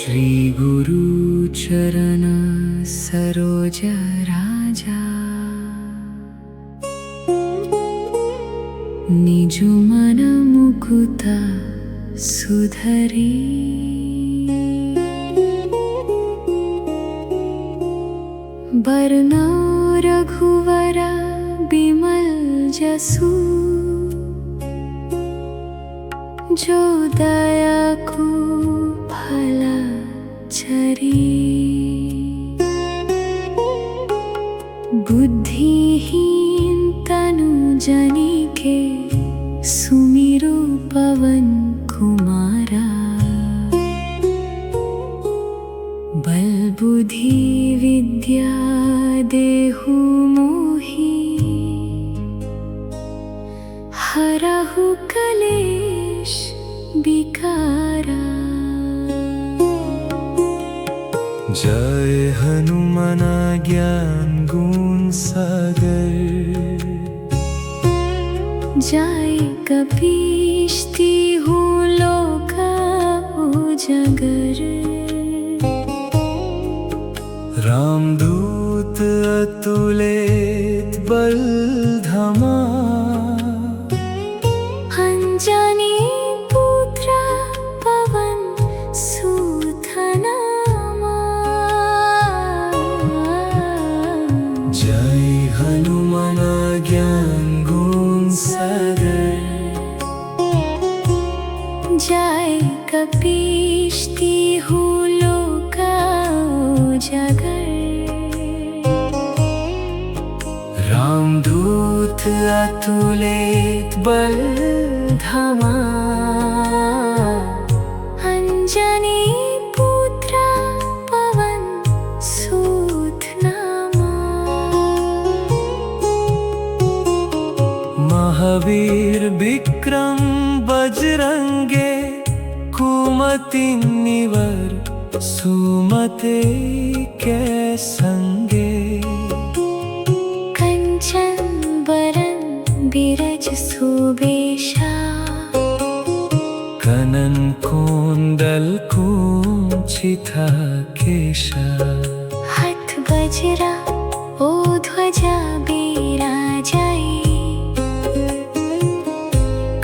श्री गुरु चरण सरोज राजा निज मन मुकुत सुधरी बरनौ रघुवर बिमल जसु जो दया को फल चरी बुद्धिहीन तनु जनिके सुमिरु पवन कुमारा बल बुद्धि विद्या देहु मोहि हरहु कलेश विकारा। जय हनुमान ज्ञान गुण सागर जय कपीश तिहु लोक उजागर रामदूत अतुलित बल धामा अंजनी पुत्र पवन सुत नामा। जय हनुमान ज्ञान गुण सागर जय कपीश तिहु लोक उजागर रामदूत अतुलित बल धामा अंजनी पुत्र पवन सुत नामा। महावीर विक्रम बजरंगे कुमति निवर सुमते के संगे कंचन बरन बिरज सुबेशा कनन कुंडल कुंचित केशा हाथ बजरा ओ ध्वजा बिराजाई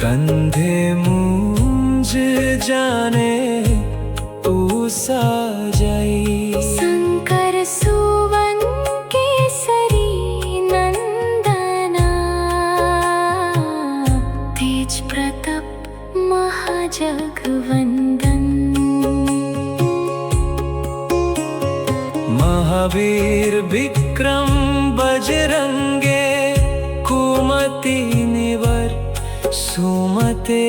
कंधे मूंज जाने तू साजाई शंकर सुवन केसरी नंदना तेज प्रताप महाजगवंदन महावीर विक्रम बजरंगे कुमति निवर सुमते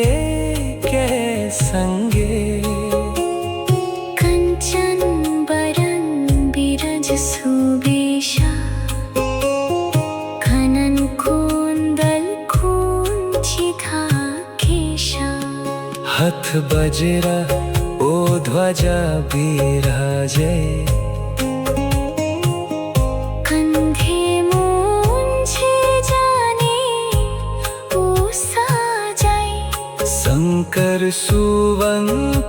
के संगे कंचन बरन बिरज सुबेशा कनन कुंडल कुंचित केशा हथ बजरा ओ ध्वजा बिराजे कंधे मूंज जाने ओ साजाई शंकर सुवन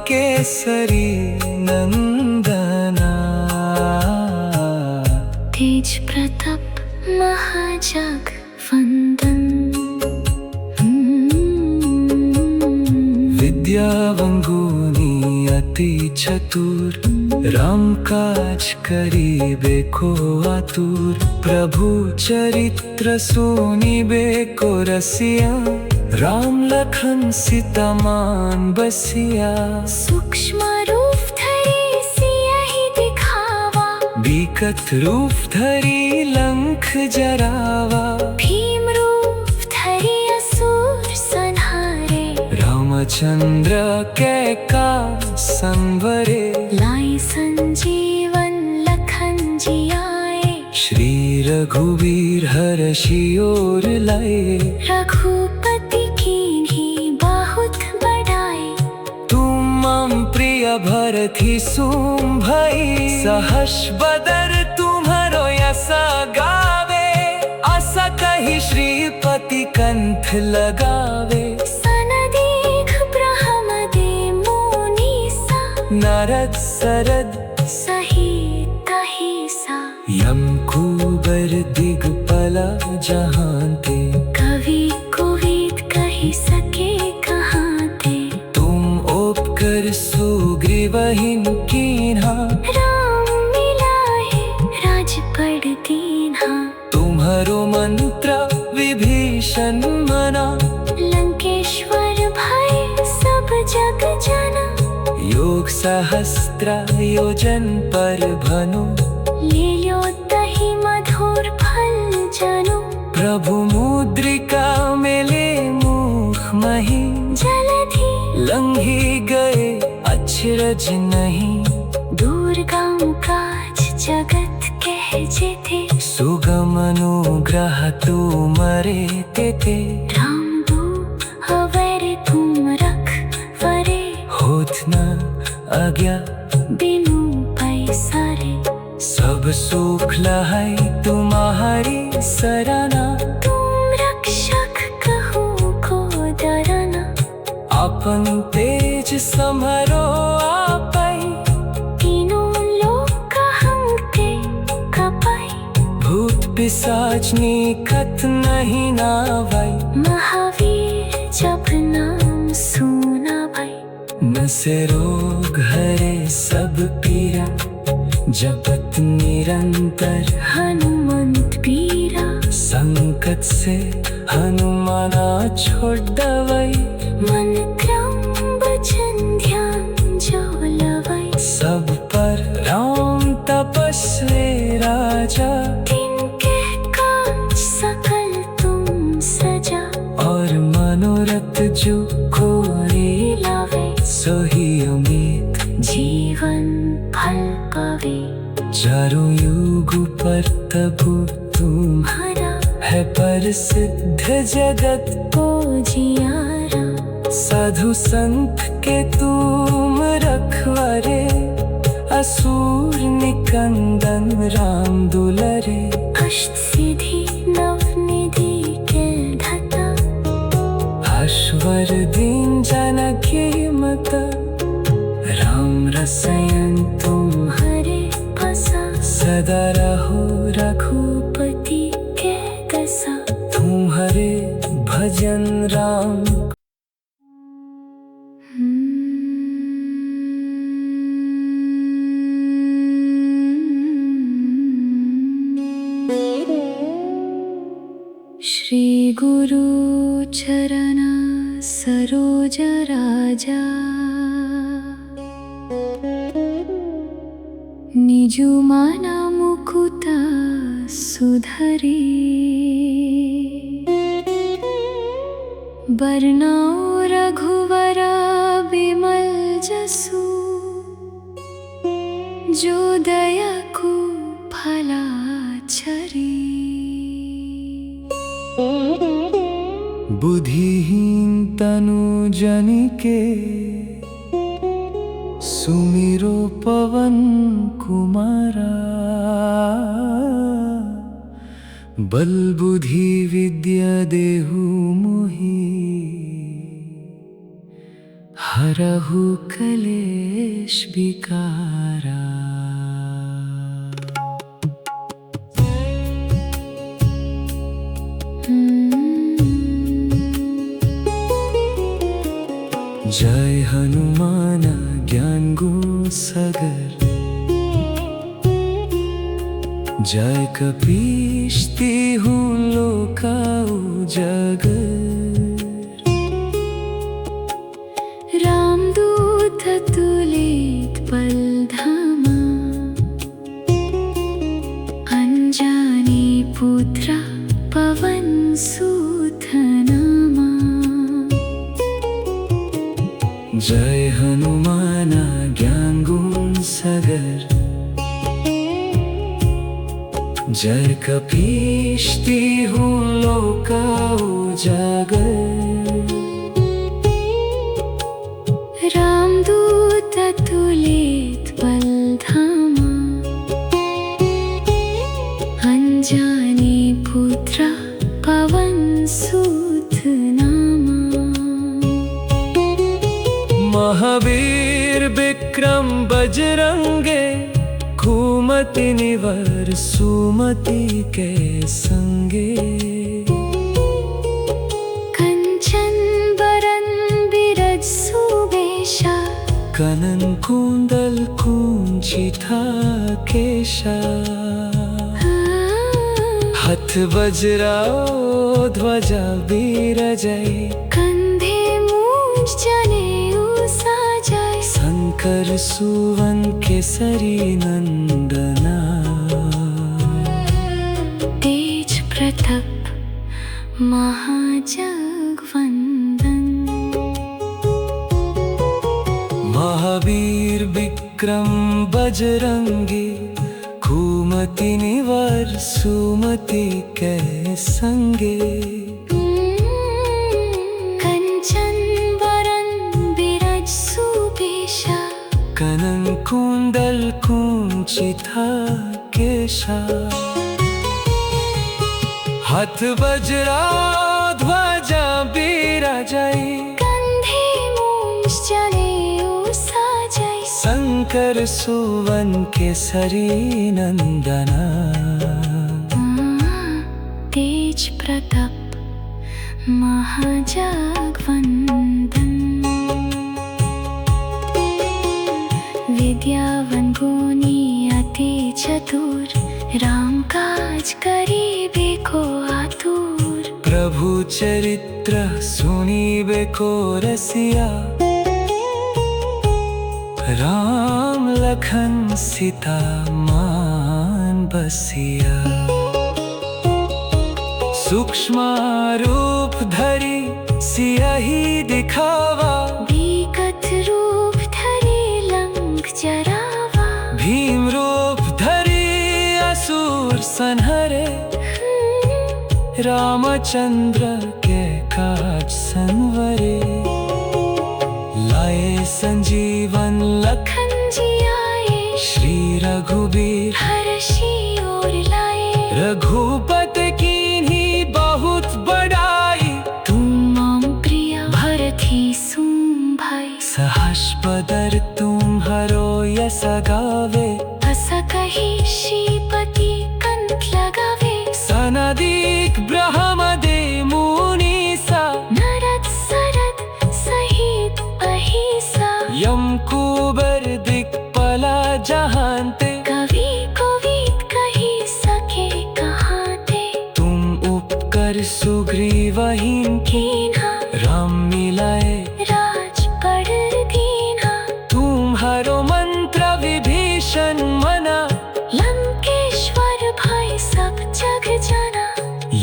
केसरी नंदना तेज प्रताप महाजगवंदन विद्यावान गुणी अति चतुर राम काज करिबे को आतुर प्रभु चरित्र सुनिबे को रसिया राम लखन सीता मान बसिया सूक्ष्म रूप धरि सियहि दिखावा बिकट रूप धरि लंक जरावा भीम रूप धरि असुर संहारे रामचंद्र के का संवरे लाई संजीवन लखन जियाए श्री रघुवीर हर्षि और लाए रघुपति कीन्ही बहुत बड़ाई तुम मम प्रिय भरति सुम भई सहस बदर तुम्हारो यस गावे अस कहि श्रीपति कंठ लगावे सनदीघ ब्रह्मदे मुनीसा नारद सरद सही तही सा यम कुबर दिगपला जहाँ ते कवि कुवेद कही सके कहाँ थे तुम ओपकर सुग्रीवहिन कीन्हा राम मिला है राज पढ़ दीन्हा तुम्हारो मंत्र विभीषण मना लंकेश्वर भय सब जग जना योग सहस्त्र योजन पर भनु ले लो तही मधुर फल जनु प्रभु मुद्रिका मेले मुख मही जलधि लंघी गए अचरज नहीं दुर्गम काज जगत कहजे थे सुगम अनुग्रह तुमरे ते राम दू हवर तुम रख वरे होत न आज्ञा बिनु पैसारे सब सुख लहाई तुम्हारी सराना तुम रक्षक कहो को डरना अपन तेज समरो आपै तीनों लोक हमते कपाई भूत पिशाच निकट नहीं नावै महावीर जप नाम सुना भाई न से रोग हरे सब पीरा जपत निरंतर हनुमंत पीरा संकट से हनुमाना छोड़ दवै मन क्रम बचन ध्यान जो लवै सब पर राम तपस्वी राजा तिनके काज सकल तुम सजा और मनोरथ जो कोई लावे सोही उम्मीद जीवन फल पावे चारों युग पर तबु तुम्हारा है प्रसिद्ध जगत को जियारा साधु संत के तुम रखवारे असुर निकंदन राम दुलरे अष्ट सिद्धि नव निधि के धता हर्षवर्धन जानकी मत राम रसायन तुम्हारे फसा सदा रहो रघुपति के दशा तुम्हारे भजन राम श्री गुरु चरण सरोज राजा निजु माना मुकुता सुधरी बरनाओ रघुवरा बिमल जसु जो दया को फला छरी बुद्धिहीन तनु जन के सुमिरो पवन कुमारा बल बुद्धि विद्या देहु मोहि हरहु कलेश विकारा जय हनुमान ज्ञान गुण सागर जय कपीश तिहु लोका उजागर रामदूत तुलित पल धामा अंजनी पुत्र पवन सुत नामा जय हनुमान ज्ञान गुण सागर जय कपीश तिहु लोका उजागर रामदूत तुलित पल धामा अंजनी पुत्र पवन सुत नामा महावीर बिक विक्रम बजरंगे, घूमति निवर सुमति के संगे। कंचन बरन बिरज सुबेशा, कनन कुंडल कुंचिता केशा। हथ वज्रा ध्वजा बिराजै, कंधे मूंज जनेऊ साजै। शंकर सुवन केसरी नंदना, तेज प्रताप महाजगवंदन। महावीर विक्रम बजरंगी, घूमति निवर सुमति के संगे। कंचन बरन बिरज सुबेशा, कनन कुंडल कुंचिता केशा। हथ वज्रा ध्वजा बिराजै, कंधे मूंज जनेऊ साजै। शंकर सुवन केसरी नंदना, तेज प्रताप महाजगवंदन। विद्यावन गुणी अति चतुर, राम काज करीबे को आतुर। प्रभु चरित्र सुनीबे को रसिया, राम लखन सीता मान बसिया। सूक्ष्म रूप धरि सियहि दिखावा, विकट रूप धरि लंक जरावा। भीम रूप धरि असुर संहरे, रामचंद्र के काज संवरे। लाए संजीवन लखन जी आए, श्री रघुबीर हर्षि और लाए। रघुपति कीन्ही बहुत बड़ाई, तुम मम प्रिय भरत ही सुम भाई। सहस बदर तुम्हारो यस गावे, अस कही श्रीपति कंठ लगावे। सनदीक ब्रह्मदे मुनीसा, नरद सरद सहित अहिसा। यम कुबर दिक्पाला जहांते, कवि कोविद कही सके कहाते। तुम उपकर सुग्रीवहीन कीन्हा, राम मिलाए राज पड़ दीन्हा। तुम्हारो मंत्र विभीषण मना, लंकेश्वर भय सब जग जना।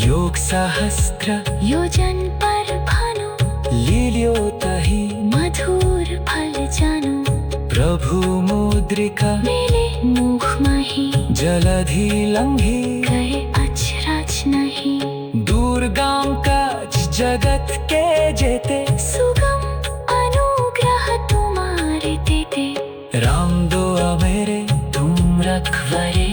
योग सहस्त्र योजन पर भानु, लील्यो तहि मधुर फल जानु। प्रभु मुद्रिका मेले मुख मही, जलधि लंघी। गए अचरज नहीं, दुर्गम काज जगत के जेते। सुगम अनुग्रह तुम्हारे तेते। राम दुआ मेरे तुम रखवारे,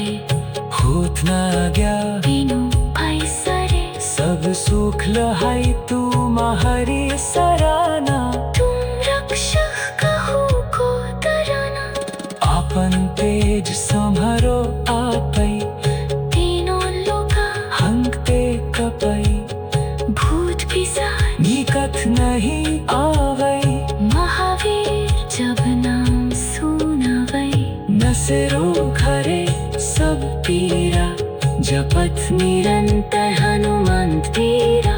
होत न गया बिनु भय सरे। सब सुख लहाई तुम्हारी सराहना। तुम रक्षक कहू को डराना। आपन तेज सम्हारो आपै, तीनों लोका हंगते कपै। भूत पिशाच निकट नहीं आवै, महावीर जब नाम सुनवै। न से रोग हरे सब पीरा, जपत निरंतर हनुमंत पीरा।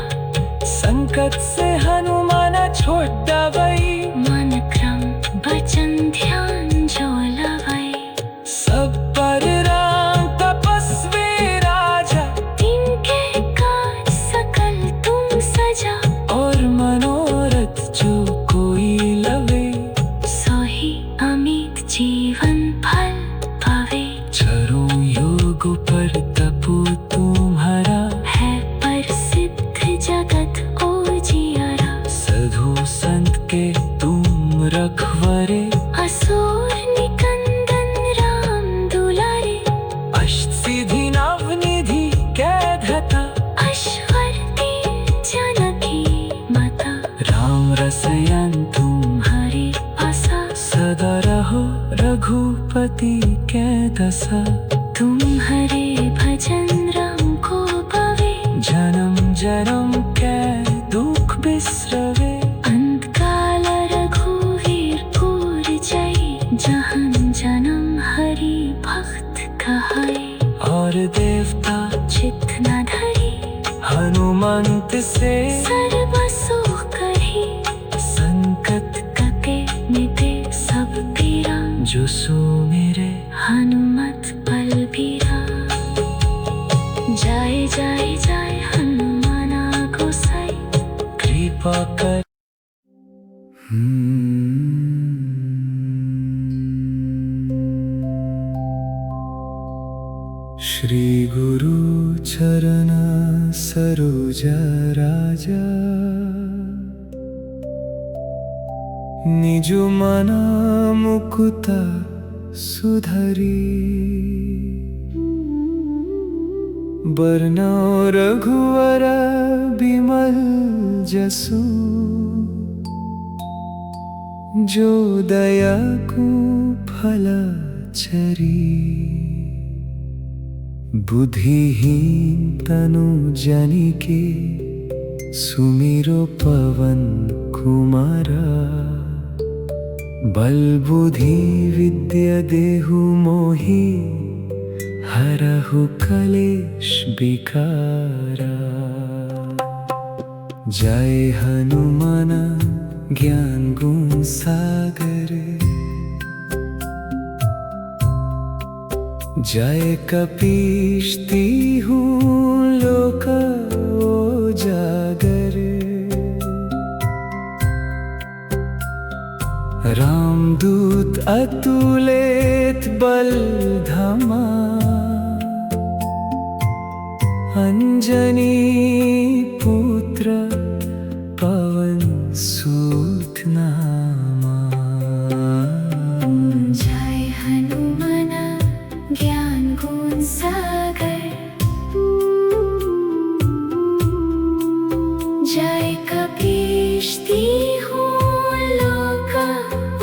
संकट से हनुमान छोड़ दवै, मन क्रम वचन ध्यान जो लवै। सब पर राम तपस्वी राजा, तिनके काज सकल तुम सजा। और मनोरथ जो कोई लवे। सोही अमित जीवन फल पावे। चारों योग पर तपो तुम्हारा, है प्रसिद्ध जगत उजियारा। साधु संत के तुम रखवारे। असुर निकंदन राम दुलारे। अष्ट सिद्धि नवनिधि के धता, ऐश्वर्य जानकी माता। राम रसयन तुम हरि आसा सदा रहो। रघुपति के दशा। तुम्हारे भजन राम को पावे, जन्म जन्म के दुख बिसरवे। अंतकाल रघुवीर पुर जाई, जहन जन्म हरि भक्त कहाई। और देवता चित न धरी, हनुमंत से सर्व सुख करी। संकट कटे मिटे सब पीरा, जो सुमिरे हनुमत बलबीरा। जय जय जय हनुमाना गोसाई, कृपा कर। श्री गुरु चरण सरोज राजा, निज मन मुकुत सुधरी। बरनौ रघुवर बिमल जसु, जो दया को फल चरी। बुद्धिहीन तनु जानिके, सुमिरो पवन कुमारा। बल बुद्धि विद्या देहु मोहि, हरहु कलेश विकारा। जय हनुमान ज्ञान गुण सागर, जय कपीश तिहु लोक उजागर। रामदूत अतुलित बल धामा, अंजनी पुत्र पवन सुत नामा। जय हनुमान ज्ञान गुण सागर, जय कपीश तिहु लोक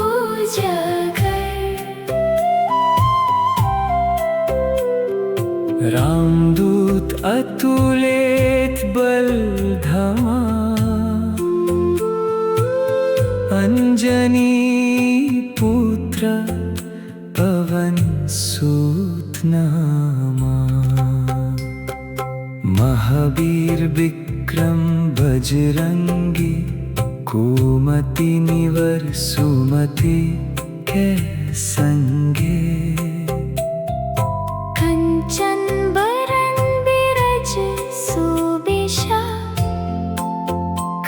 उजागर। रामदूत अतुलित बल धामा, अंजनी पुत्र पवन सुत नामा। महावीर विक्रम बजरंगी, कुमति निवर सुमति के संगे। कंचन बरन बिरज सुबेशा,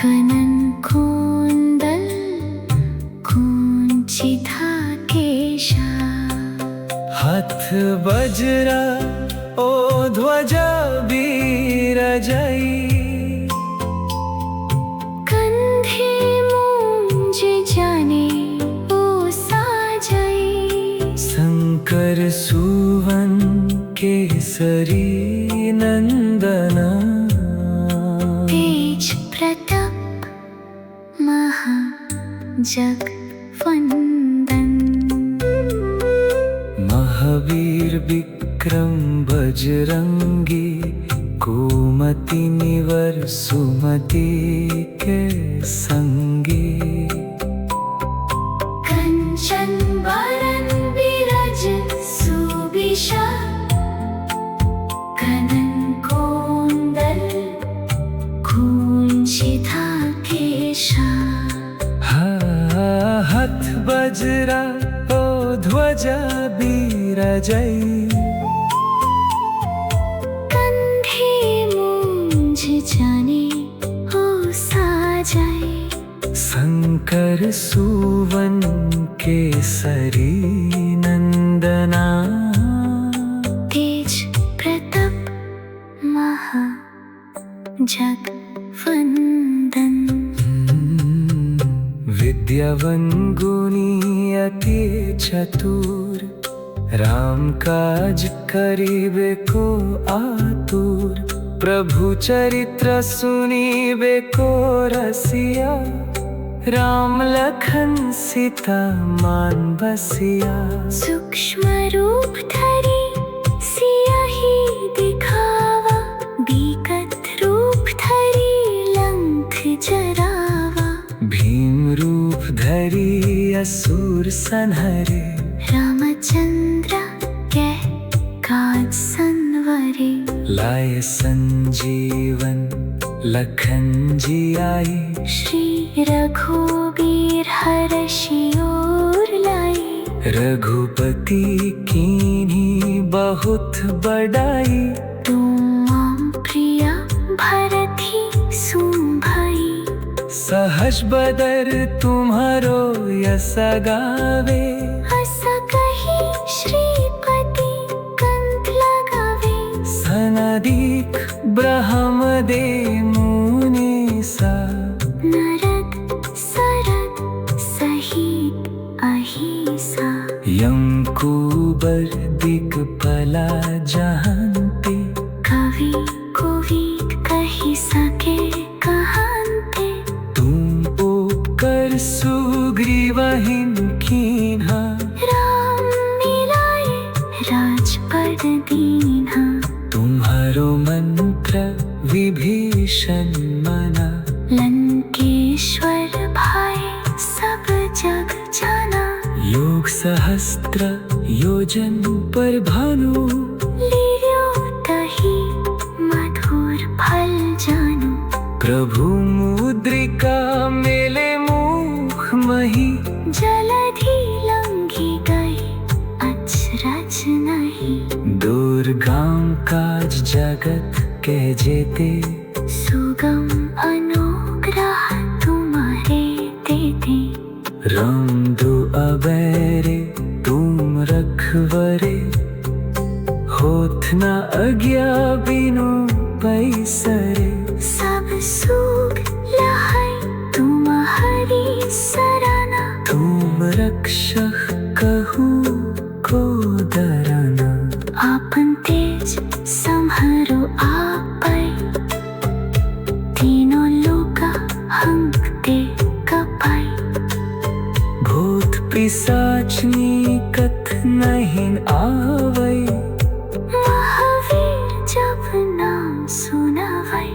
कनन कुंडल कुंचिता केशा। हाथ वज्रा ओ ध्वजा बिराजै। कंधे मूंज जाने ओ साजै। शंकर सुवन केसरी नंदना। तेज प्रताप महा जगवंदन। महावीर विक्रम बजरंगी, कुमति निवर सुमति के संगे। कंचन बरन बिरज सुबेशा, कनन कुंडल कुंचिता केशा। हाथ वज्रा ओ ध्वजा बिराजै। कंधे मूंज जाने ओ साजै। शंकर सुवन केसरी नंदना। तेज प्रताप महा जगवंदन। विद्यावन गुणी अति चतुर, राम काज करिबे को आतुर। प्रभु चरित्र सुनिबे को रसिया, राम लखन सीता मान बसिया। सूक्ष्म रूप धरी सियाही दिखावा, विकट रूप धरी लंक जरावा। भीम रूप धरी असुर संहरे, रामचंद्र के काज संवरे। लाए संजीवन लखन जी आए, श्री रघुबीर हरषि उर लाए। रघुपति कीन्ही बहुत बड़ाई, तुम मम प्रिय भरति सुन भई। सहज बदर तुम्हारो यस गावे, अस कही श्रीपति कंठ लगावे। सनदीक ब्रह्मदे मुनीसा, नरद सरद सहित अहिसा। यम कुबर दिक्पला जहांते, कवि कोविद कही सके कहांते। तुम उपकर सुग्रीवहिं कीन्हा, राम मिलाए राजपद दीन्हा। तुम्हारो मंत्र विभीषण मना, लंकेश्वर भाई सब जग जाना। योग सहस्त्र योजन पर भानु, लियो दही मधुर फल जानू। प्रभु मुद्रिका मेले मुख मही, जलधि लंघि गई अचरज नहीं। दुर्गम काज जगत के जेते, सुगम अनुग्रह तुम्हारे देते। राम दो अबेरे तुम रखवरे, होत न आज्ञा बिनु पैसरे। सब सुख लहै तुम्हारी सराना। तुम रक्षक कहूँ को डरना, आपन तेज सम्हारो आपै। तीनों लोक हंकते कपाई। भूत पिशाच निकट नहीं आवै, महावीर जब नाम सुनावै।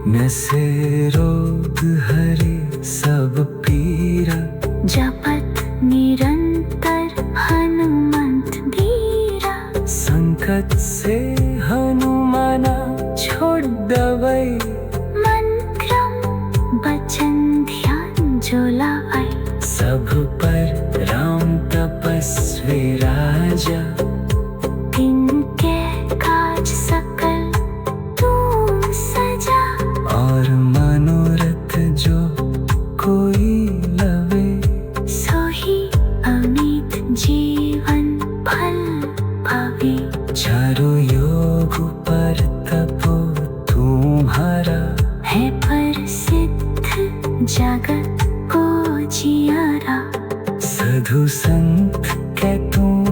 नसे रोग हरे सब पीरा, जपत निरंतर हनुमंत धीरा। संकट से हनुमाना छोड़ दवै, मन क्रम बचन ध्यान जो लावै। सब पर राम तपस्वी राजा, तिनके काज सकल तुम सजा। और मनोरथ जो कोई लवे, सोही अमित जीवन फल पावे। चारों योग पर तपो तुम्हारा, है प्रसिद्ध जगत को जियारा। साधु संत के तुम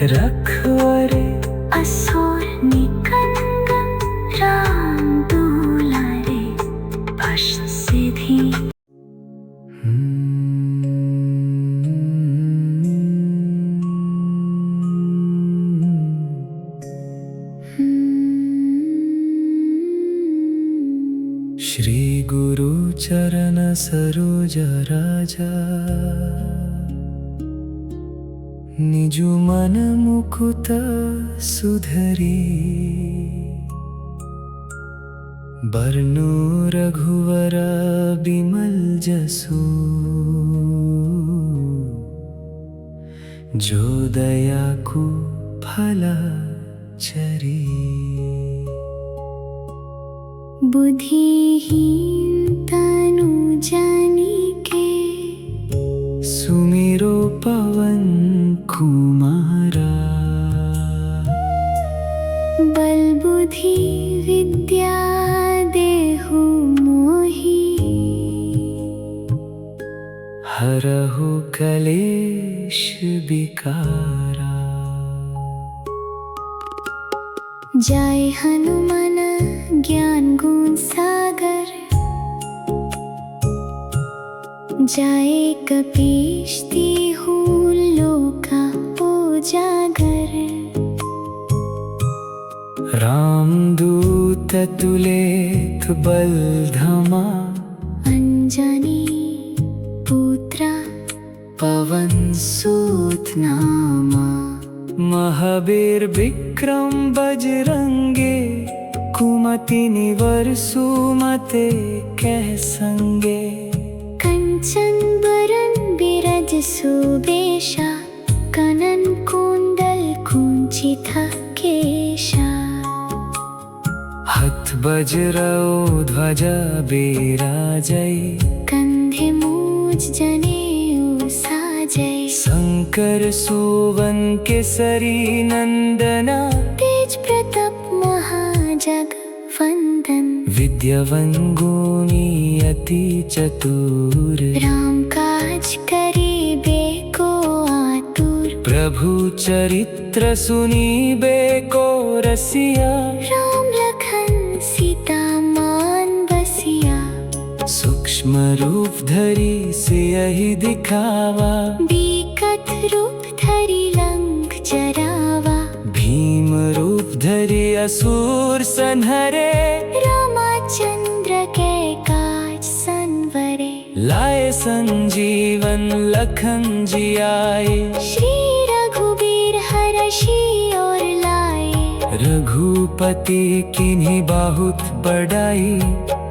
रखवरे, असुर निकंदन राम दुलारे। अष्ट सिद्धि श्री गुरु चरण सरोज राजा, निजु मन मुकुत सुधरी। बरनु रघुवर बिमल जसु, जो दया को फला चरी। बुद्धिहीन तनु जानिके, सुमिरो पवन कुमारा। बल बुद्धि विद्या देहु मोहि। हरहु कलेश विकारा। जय हनुमान ज्ञान गुण सागर, जाए कपीशती हूँ लोका उजागर रामदूत तुलेत बलधमा अंजनी पुत्रा पवन सूत नामा महावीर विक्रम बजरंगे कुमति निवर सुमते कह संगे कंचन बरन बिरज सुबेशा कनन कुंडल कुंचित केशा हथ बजरौ ध्वजा बिराजै कंधे मूज जनेऊ साजै शंकर सुवन केसरी नंदना तेज प्रताप महाजग वंदन विद्यावन गुणी अति चतुर राम काज करिबे को आतुर प्रभु चरित्र सुनिबे को रसिया राम लखन सीता मान बसिया सूक्ष्म रूप धरि सियहि दिखावा बिकट रूप धरि लंक जरावा भीम रूप धरि असुर संहरे रामचंद्र के काज संवरे लाए संजीवन लखन जियाए श्री रघुबीर हरषि और लाए रघुपति किन्हीं बहुत बड़ाई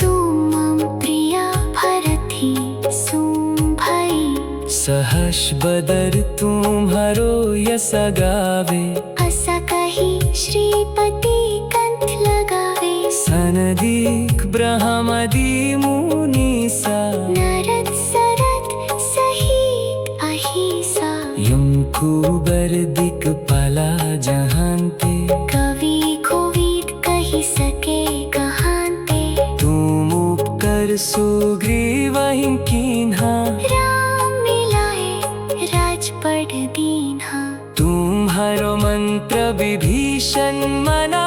तुम मम प्रिया भरती सुम भई सहस बदर तुम्हारो यस गावे असा कही श्रीपति कंठ लगावे सनदीक ब्रह्मदि मुनीसा नरद सरद सहित अहिसा युम कुबर दिक्पाला जहांते कवि कोविद कही सके कहांते तुम उपकर सुग्रीवहि कीन्हा राम मिलाए राजपद दीन्हा तुम्हारो मंत्र विभीषण मना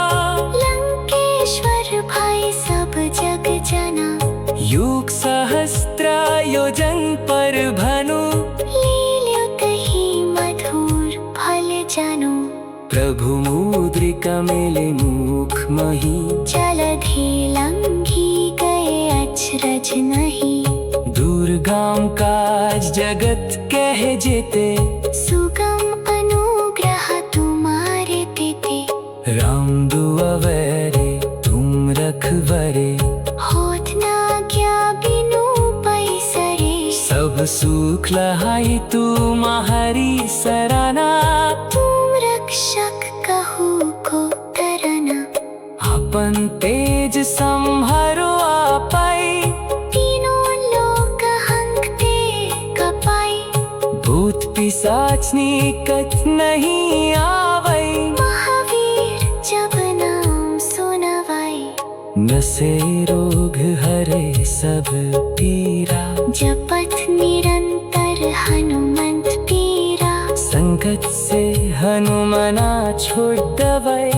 लंकेश्वर भाई सब जग जना युग सहस्त्र योजन पर भानु लील्युत ही मधुर फल जानो प्रभु मुद्रिका मेले मुख मही जलधि लंघी गए अचरज नहीं दुर्गम काज जगत कह जेते सुगम अनुग्रह तुम्हारे तेते राम दुआरे तुम रखवरे होत ना क्या बिनु पैसरे सब सुख लहाई तुम्हारी सराना तुम रक्षक कहू को तरना अपन तेज संहारो आपाई तीनों लोक हंकते कपाई भूत पिशाच निकट नहीं आवई महावीर जब नाम सुनवाई नसे रोग हरे सब पीरा जपत निरंतर हनुमंत पीरा संकट से हनुमना छोड़ दवाई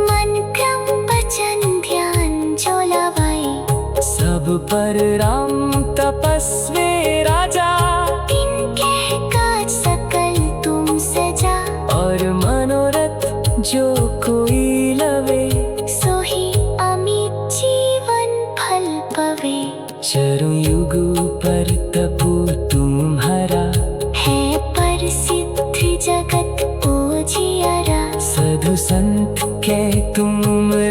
मन क्रम वचन ध्यान जो लवाई सब पर राम तपस्वी राजा तिनके काज सकल तुम सजा और मनोरथ जो कोई लवे सोही अमित जीवन फल पवे चरु युग पर तपु तुम्हारा है प्रसिद्ध जगत उजियारा साधु संत के तुम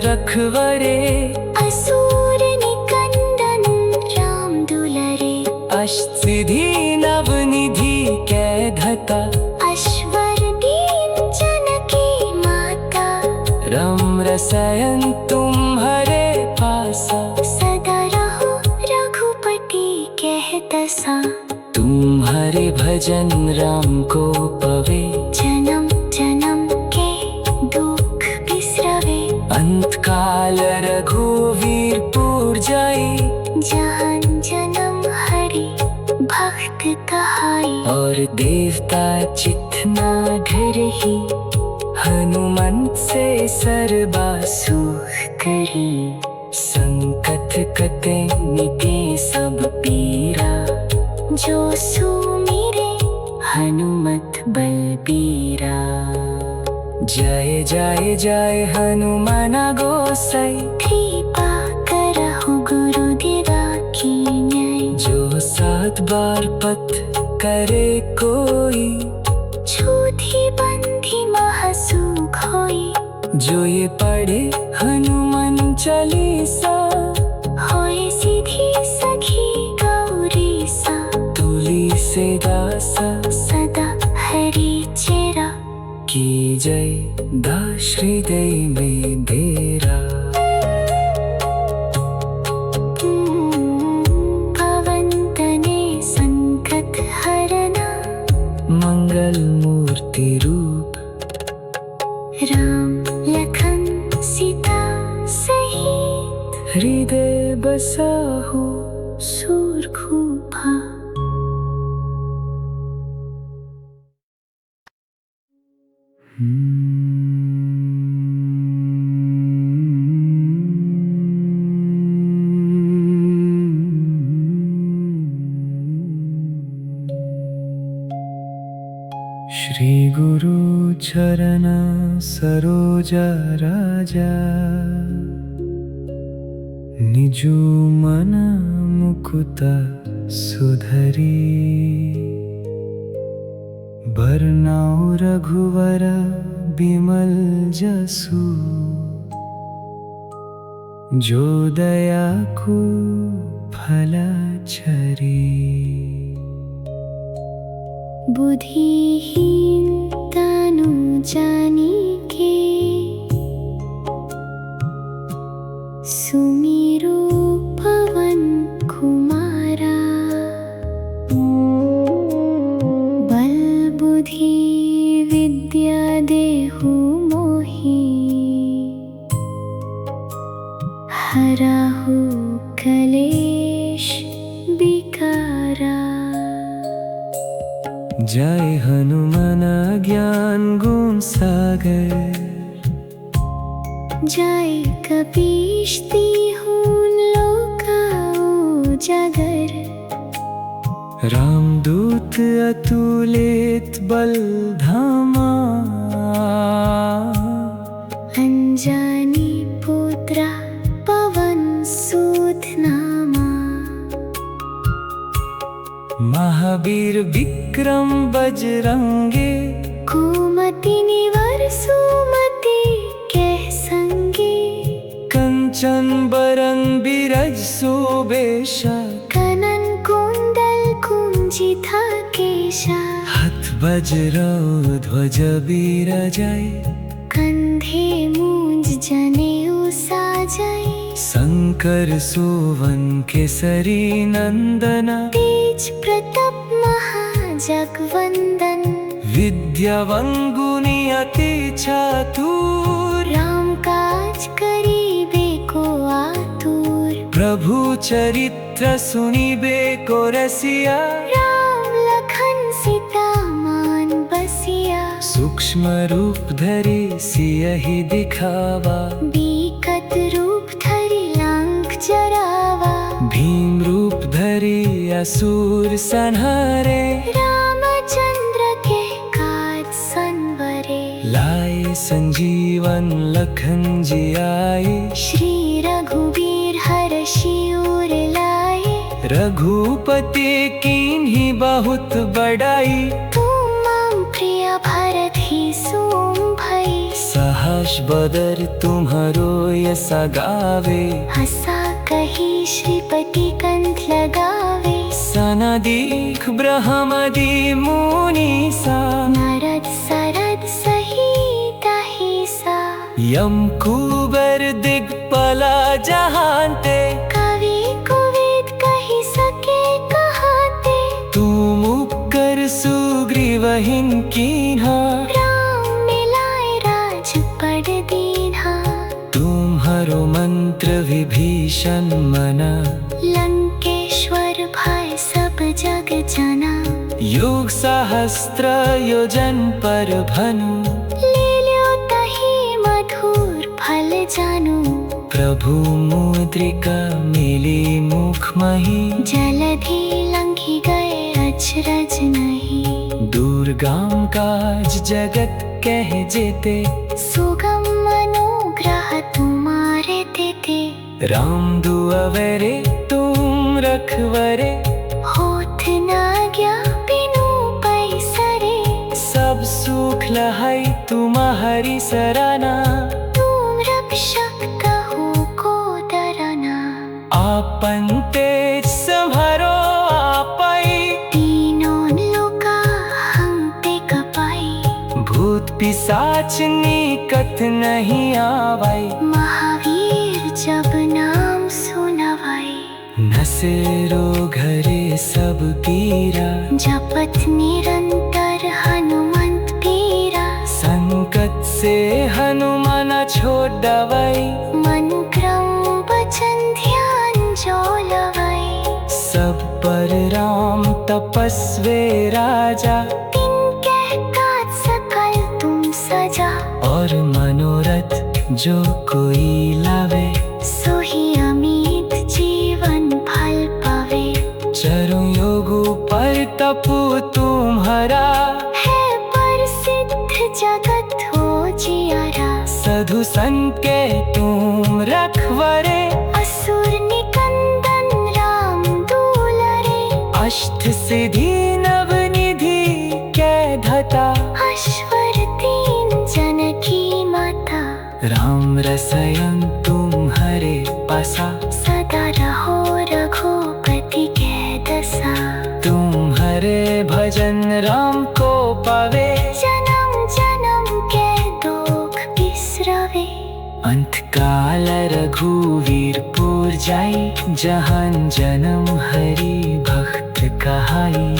रखवरे असुर निकंदन राम दुलरे अष्ट सिद्धि नवनिधि के धता अश्वर दीन जनकी माता राम रसायन तुम्हारे पासा सदा रहो रघुपति कहता सा तुम्हारे भजन राम को पवे जन्म जन्म के दुख बिसरवे अंत काल रघुवीर पुर जाई जहान जन्म हरि भक्त कहाई और देवता चितना घर ही हनुमंत से सर्वा सुख करी संकट कटे मिटे सब पीरा जो सुमिरे हनुमत बलबीरा। जय जय जय हनुमान गोसाई, कृपा करहु गुरुदेवा की न्याय। जो 7 बार पथ करे कोई, छूती बंधी महासुख होई। जो ये पढ़े हनुमान चालीसा, होए सीधी सखी गौरी सा। तुली से दासा सदा हरि चेरा, की जय दास हृदय में डेरा। पवन तने संकट हरना, मंगल मूर्ति रूप। राम लखन सीता सहित, हृदय बसा हो सूरघुफा। श्री गुरु चरण सरोज राजा, निजु मन मुकुत सुधरी। बरनाउ रघुवर बिमल जसु, जो दया को फल छरी। बुद्धिहीन तनु जानिके, सुमिरो पवन कुमारा। बल बुद्धि विद्या देहु मोहि, हरहु कलेश विकारा। जय हनुमान ज्ञान गुण सागर, जय कपीश तिहुँ लोका उजागर। रामदूत अतुलित बल धामा, अंजनी पुत्र पवन सुत नामा। महावीर विक्रम बजरंगे, कुमति निवर सुमति के संगे। कंचन बरन बिरज सुबेशा, कनन कुंडल कुंजित केशा। हाथ वज्र ध्वज बिराजै, कंधे मूंज जनेऊ साजै। शंकर सुवन केसरी नंदन, तेज प्रताप महाजगवंदन। विद्यावान गुणी अति चातुर, राम काज करिबे को आतुर। प्रभु चरित्र सुनिबे को रसिया। राम लखन सीता मान बसिया। सूक्ष्म रूप धरि सियहि दिखावा, बिकट रूप धरि लंक जरावा। भीम रूप धरि असुर संहारे। रामचंद्र के काज संवरे। लाए संजीवन लखन जियाए, श्री रघुवीर हर्षि उर लाए। रघुपति कीन्ही बहुत बड़ाई, तुम प्रिय भरत ही सोम भई। सहस बदर तुम्हारो यश गावे। हंसा कही श्रीपति कंठ लगावे। सनदीख ब्रह्मदि मुनीसा, नारद सरद सहित अहिसा। यम कुबर दिग्पाला जहांते, कवि कुवेद कहि सके कहाते। तुम उपकर सुग्रीवहिं कीन्हा, राम मिलाए राजपद दीन्हा। तुम्हारो मंत्र विभीषण मना, लंकेश्वर भय सब जग जना। युग सहस्त्र योजन पर भानु, लील्यो तहि मधुर फल जानू। प्रभु मुद्रिका मिली मुख मही, जलधि लंघि गए अचरज नहीं। दुर्गाम काज जगत कह जेते, सुगम अनुग्रह तुम्हारे देते। राम दुआवरे तुम रखवरे, होत न गया बिनु पैसरे। सब सुख लहाई तुम्हारी सराना, तुम रक्षक कहो को डरना। आपन तेज संभारो आपई, तीनों लोका हम पे कपाई। भूत पिशाच निकट नहीं आवाई, महावीर जब नाम सुनवाई। नसेरो घरे सब पीरा, जपत निरंतर हनुमंत पीरा। संकट से हनुमान छोड़ दवाई, मन क्रम वचन ध्यान जो लवाई। सब पर राम तपस्वी राजा, तिनके काज सकल तुम सजा। और मनोरथ जो कोई लावे, सोही अमित जीवन फल पावे। चरु योगु पर तपु तुम्हारा, है प्रसिद्ध जगत हो जियारा। साधु संत के तुम रखवरे, असुर निकंदन राम दूलरे। अष्ट सिद्धि नव निधि के धता, अश्वर तीन जनकी माता। राम रसायन तुम्हारे पासा, सदा रहो रघुपति के दशा। तुम्हारे भजन राम को पावे, जन्म जन्म के दुख बिसरवे। अंत काल रघुवीर पुर जाई, जहान जन्म हरि भक्त कहाई।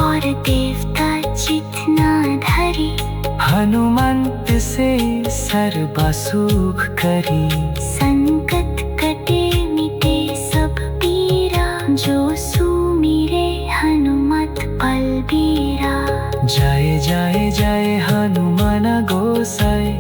और देवता जितना धरी, हनुमंत से सर्व सुख करी। संकट कटे मिटे सब पीरा। जो सुमिरे हनुमत बलबीरा। जय जय जय हनुमान गोसाई,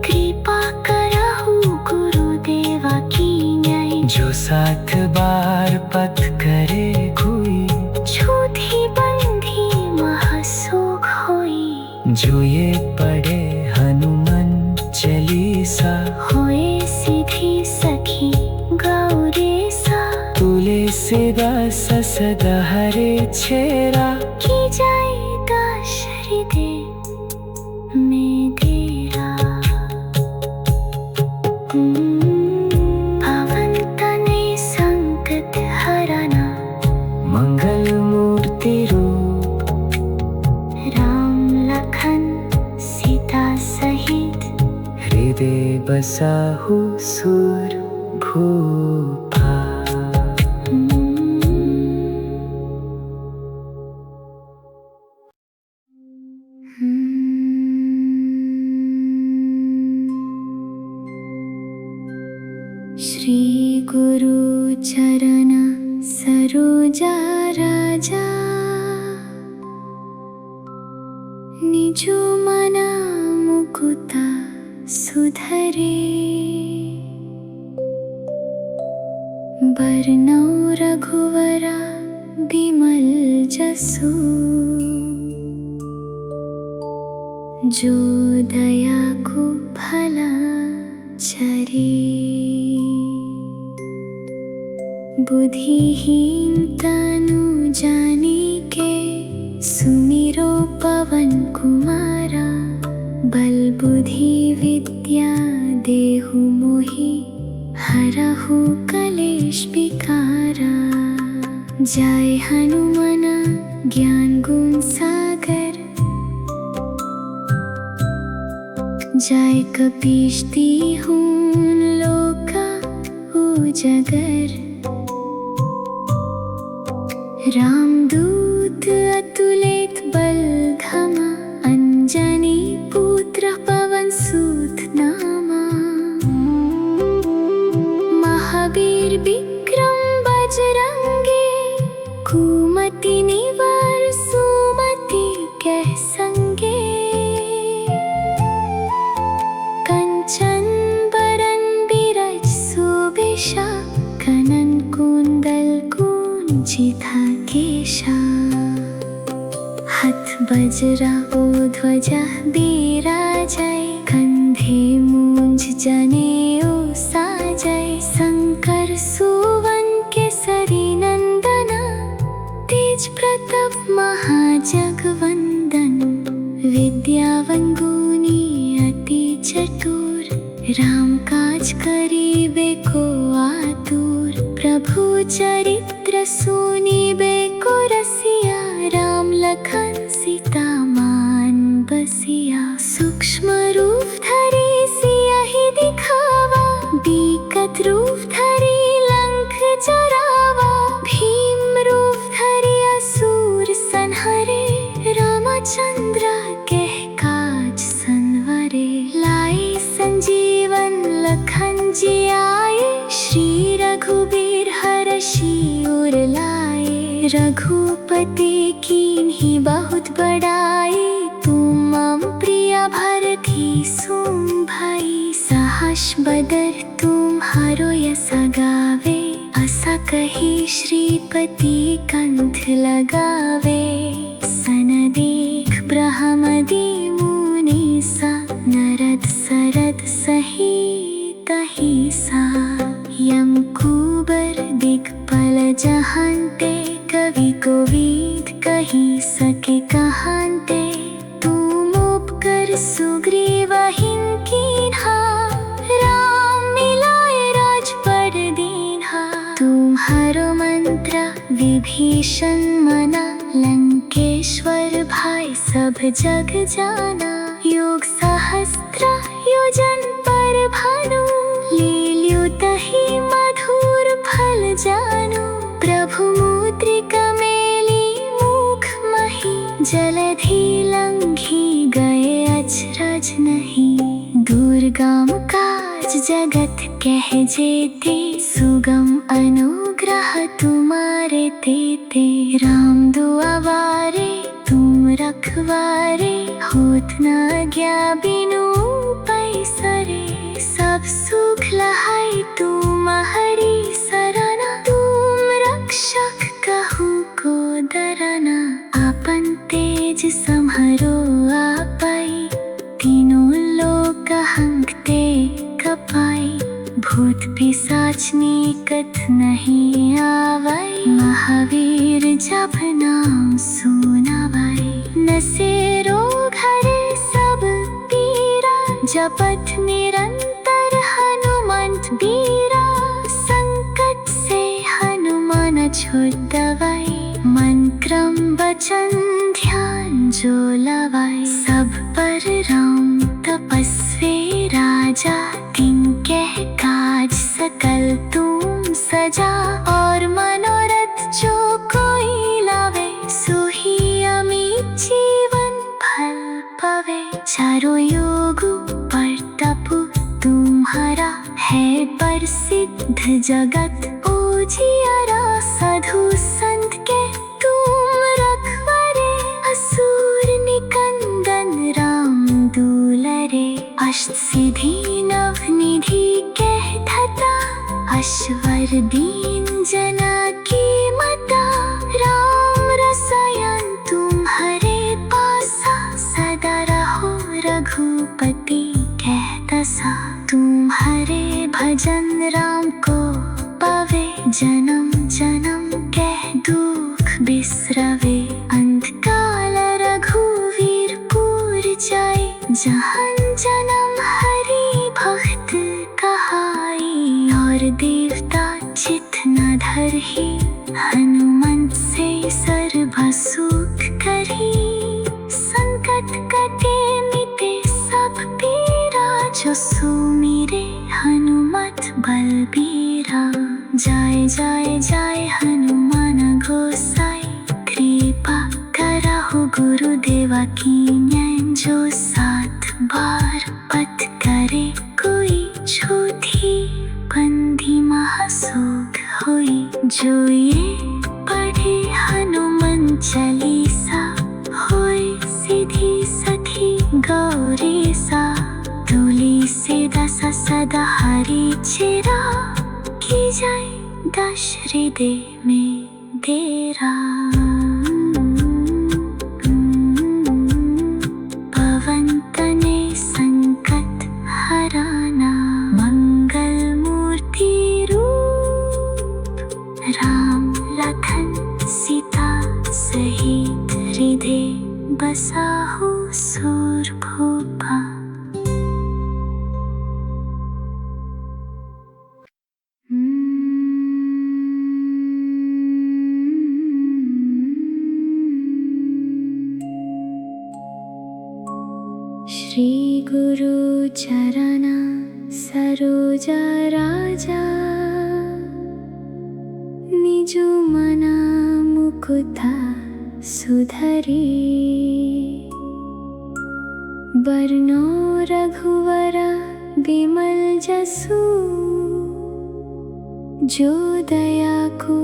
कृपा करहु गुरुदेवा की न्याय। जो सात बार पथ करे कोई, छूती बंधी महासुख होई। जो ये पढ़े हनुमान चालीसा, होए सिद्धि सखी गौरीसा। तुलसीदास सदा हरे छेरा, की जाएगा हृदय में डेरा। पवन तनय संकट हरना, मंगल मूर्ति रूप। राम लखन सीता सहित, हृदय बसाहु सुर भूपा। श्री गुरु चरण सरोजा राजा। निजु मना मुकुता सुधरे। बरनौ रघुवरा बिमल जसु। जो दया को भला चरे। बुद्धिहीन तनु जानिके, सुमिरो पवन कुमारा। बल बुद्धि विद्या देहु मोहि, हरहु कलेश विकारा। जय हनुमान ज्ञान गुण सागर। जय कपीश तिहुँ लोका उजगर। रामदूत अतुलित बल धामा। अंजनी पुत्र पवन सुत नामा। महावीर विक्रम बजरंगी। कुमति निवार सुमति के संगे। कंचन बरन बिराज सुबेशा। कानन कुंडल कुंचित केशा। वज्रा ओ ध्वजा बिराजै कंधे मूंज जनेऊ साजै शंकर सुवन केसरी नंदन तेज प्रताप महाजगवंदन विद्यावन गुणी अति चतुर राम काज करीबे को आतुर प्रभु चरित्र सुनीबे को रसिया राम लखन सीता मान बसिया सूक्ष्म रूप धरि सियहि दिखावा बिकट रूप धरि लंक जरावा भीम रूप धरि असुर संहरे रामचंद्र कह काज संवरे लाए संजीवन लखन जी आए श्री रघुबीर हरषि उर लाए रघुपति कीन्ही बहुत बड़ाई तुम मम प्रिय भरती सुम भाई सहस बदर तुम्हारो यस गावे असा कही श्रीपति कंठ लगावे सनदीक ब्रह्मदि मुनि सा नरद सरद सहित सा यम कुबर दिक्पाल जहांते कवि कोविद कही सके कहांते तुम उपकर सुग्रीवहिं कीन्हा राम मिलाए राजपद दीन्हा तुम्हारो मंत्र विभीषण मना लंकेश्वर भाई सब जग जाना योग सहस्त्र योजन पर भानु लील्युतहि मधुर फल जानु प्रभु मुद्रिका मेली मुख मही जलधि लंघी गए अचरज नहीं दुर्गम काज जगत कह जेते सुगम अनुग्रह तुम्हारे तेते राम दुआवारे तुम रखवारे होत न गया बिनु पैसरे सब सुख लहाई तुम्हारी सरना तुम रक्षक कहू को डरना आपन तेज समहरो आपै तीनों लोक हंकते कपाई भूत पिशाच निकट नहीं आवै महावीर जप नाम सुनावै नसे रोग हरे सब पीरा जपत निरंतर हनुमंत बीरा संकट से हनुमान छुड़ावै मन क्रम वचन ध्यान जो लावै सब पर राम तपस्वी राजा तिनके काज सकल तुम सजा और मनोरथ जो कोई लावे सोही अमित जीवन फल पावे चारों युग पर तपु तुम्हारा है प्रसिद्ध जगत उजियारा साधु संत के तुम रखवारे असुर निकंदन राम दुलारे अष्ट सिद्धि नव निधि कह धता अश्वर दीन जना की मता राम रसायन तुम्हारे पासा सदा रहो रघुपति कहता सा तुम्हारे भजन राम को पावे जन्म जन्म कह दुख बिसरवे अंतकाल रघुवीर पुर जाए जहन जन्म हरि भक्त कहाई और देवता चित न धरहि हनुमंत से सर्व सुख करहि संकट कटे मिटे सब पीरा जो सुमिरे हनुमत बलबीरा जय जय जय हनुमान गोसाई कृपा करहु गुरुदेवा की नैन जो सात बार पथ करे कोई छूती बंदी महासुख हुई जो ये पढ़े हनुमान चालीसा होय सिद्धि सखी गौरी सा तुली से दसा सदा हरि चेरा की जाए दशहृदय में तेरा ते बसाहु सूर्भूपा। श्री गुरु चरण सरोज राजा, निजु मना मुकुता सुधरी। बरनो रघुवर बिमल जसु, जो दया को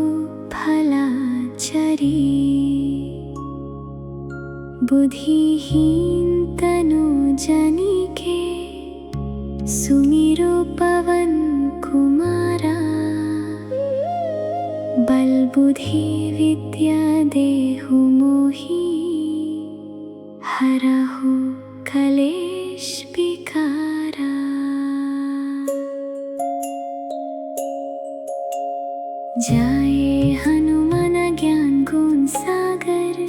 फला चरी। बुद्धिहीन तनु जनिके, सुमिरो पवन कुमारा। बल बुद्धि विद्या देहु मोहि, हरहु कलेश विकारा। जाए हनुमान ज्ञान गुण सागर,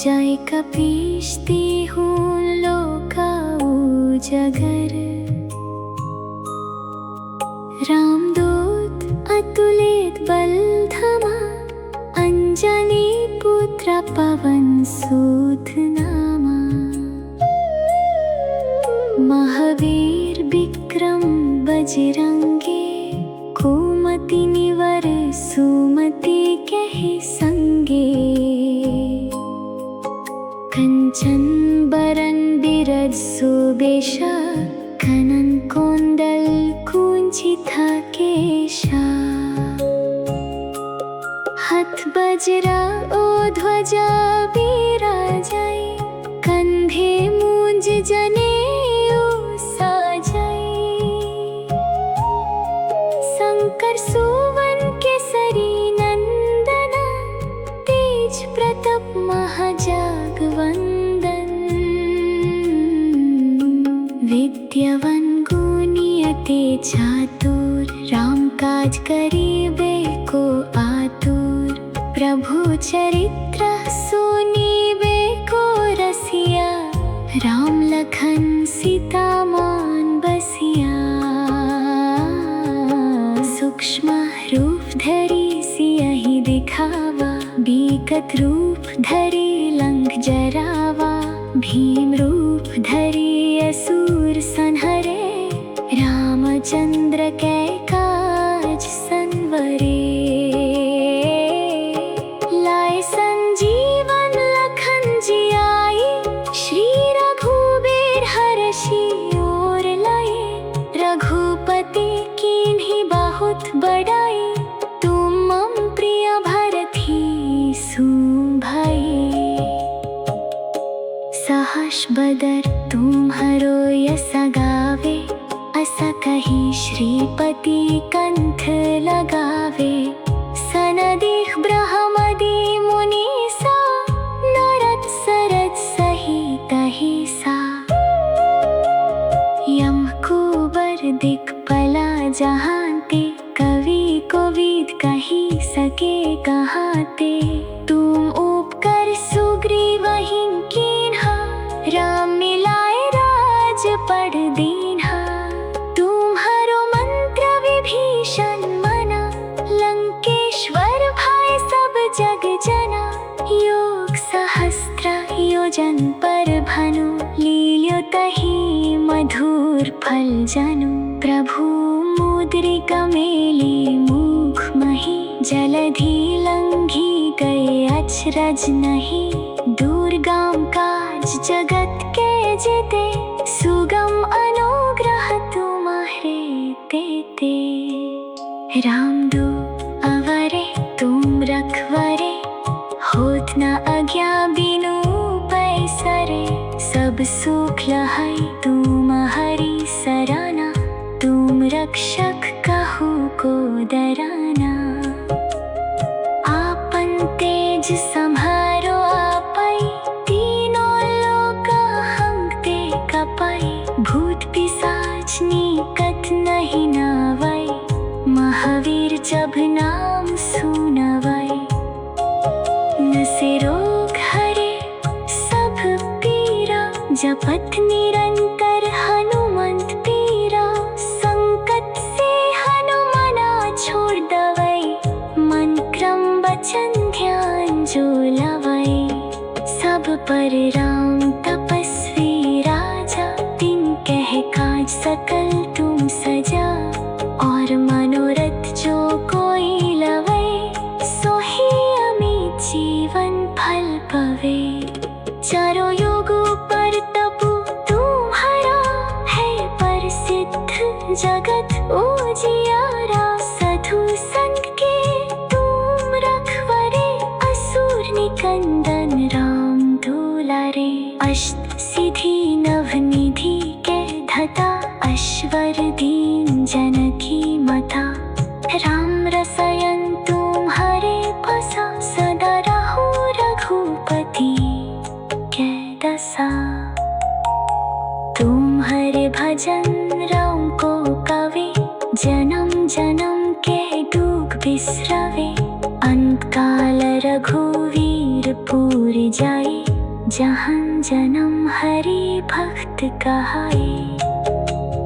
जाए कपीश तिहु लोका उजागर। रामदूत अतुलित बल धामा, अंजनी पुत्र पवन सुत नामा। महावीर विक्रम बजरंगी, कुमति निवर सुमति के संगे। कंचन बरन बिरज सुबेशा, कानन कुंडल कुंचित केशा। हाथ बजरा ओ ध्वजा बिराजाई, कंधे मूंज जनेऊ साजाई। शंकर सुवन केसरी नंदना, तेज प्रताप महाजगवंदन। विद्यावान गुणी अति चातुर, राम काज करिबे को आतुर। प्रभु चरित्र सुनिबे को रसिया, राम लखन सीता मान बसिया। सूक्ष्म रूप धरि सियहि दिखावा, बिकट रूप धरि लंक जरावा। भीम रूप धरि असुर संहरे, रामचंद्र कै काज संवरे। लाए संजीवन लखन जियाई, श्री रघुबीर हरषि और लाए। रघुपति कीन्ही बहुत बड़ाई, तुम मम प्रिय भरत ही सुन भाई। सहस बदर तुम्हरो यस गावे, अस कहि श्रीपति कंठ लगावे। सनदिख ब्रह्मदि मुनीसा, नरत सरत सहित अहिसा। यम कुबर दिक्पाला जहांते, कवि कोविद कहि सके कहाते। तुम उपकर सुग्रीवहि कीन्हा, राम मिलाए राजपद दीन्हा। तुम्हारो मंत्र विभीषण मना, लंकेश्वर भय सब जग जना। योग सहस्त्र योजन पर भानु, लील्यो तहि मधुर फल जानु। प्रभु मुद्रिका मेली मुख मही, जलधि लंघी गए अचरज नहीं। दुर्गम काज जगत के जेते, सुगम अनुग्रह तुम्हारे तेते। रामदूत अवरे तुम रखवारे, होत न आज्ञा बिनु पैसरे। सब सुख लहै तुम्हारी सराना, तुम रक्षक कहु को डराना। आपन तेज सम्हारो आपै, तीनों लोक हंगते कपै। भूत पिशाच निकट नहीं नावै, महावीर जब नाम सुनवै। से रोग हरे सब पीरा, जपत निरंतर हनुमंत पीरा। संकट से हनुमना छोड़ दवै, मन क्रम वचन ध्यान जो लवै। सब पर राम तपस्वी राजा, तिन कह काज सकल तुम सजा। और मनोरथ जो कोई लवै, सोही अमित जीवन फल पवे। चारों युगों पर तपु तुम्हारा, है प्रसिद्ध जगत उजियारा। साधु संग के तुम रखवारे, असुर निकंदन राम दुलारे। अष्ट सिद्धि नवनिधि के धता, ऐश्वर दीन जनकी माता। राम रसायन तुम्हारे बसा, सदा रहो रघुपति के दशा। तुम्हारे भजन राम को गावे, जन्म जन्म के दुख बिसरावे। अंत काल रघुवीर पुर जाए, जहाँ जन्म हरि भक्त कहाए।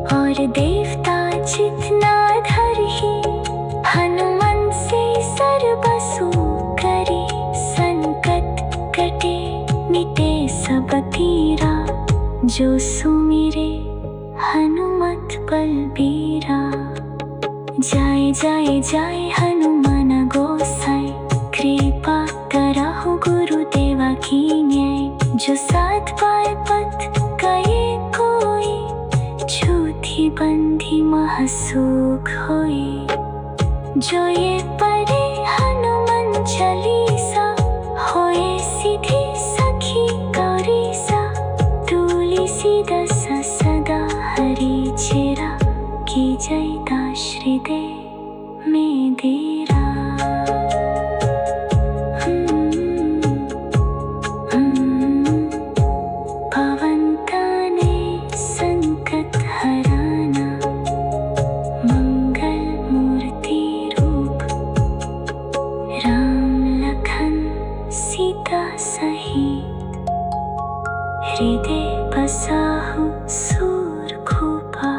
और देवता जितना धरहि, हनुमंत से सर्व सुख करे। संकट कटे मिटे सब पीरा, जो सुमिरे हनुमत बलबीरा। जय जय जय हनुमान गोसाई, कृपा करहु गुरुदेवा की न्याय। जो साथ पाए पथ गए कोई, छूति बंधी महासुख होई। जो ये पढ़े हनुमान चालीसा, होए सीधी सखी गौरीसा। तुलसीदास सदा हरि चेरा, की जय दास हृदय में डेरा। पवन तनय संकट हराना, मंगल मूर्ति रूप। राम लखन सीता सहित, हृदय बसाहु सूरखूपा।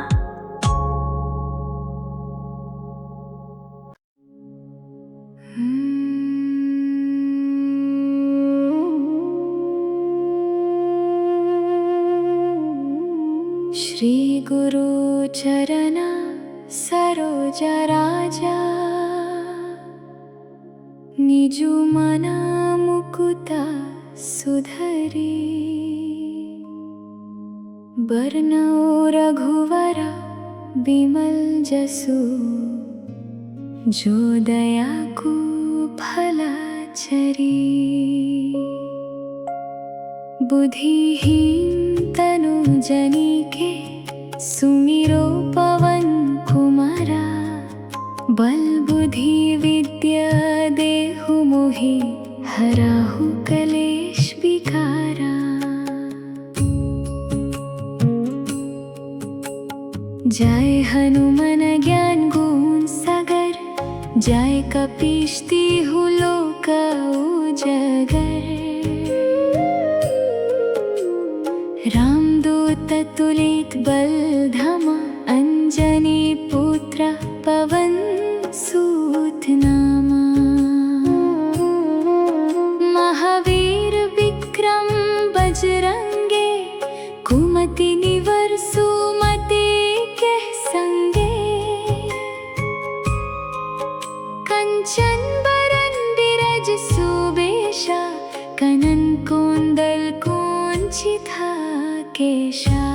श्री गुरु चरण सरोज राजा, निजु मना मुकुता सुधरी। बरनौ रघुवरा बिमल जसु, जो दया को भला चरी। बुद्धिहीन तनु जनिके, सुमिरो पवन कुमारा। बल बुद्धि विद्या देहु मोहि, हराहु कलेश विकारा। जय हनुमान ज्ञान गुण सागर, जय कपीश तिहु लोक उजागर। रामदूत तुलित बल धामा, अंजनी पुत्र पवन सूत नामा। महावीर विक्रम बजरंगे, कुमति निवर सुमति के संगे। कंचन बरन बिराज सुबेशा, कनन कुंडल कुंचिता केशा।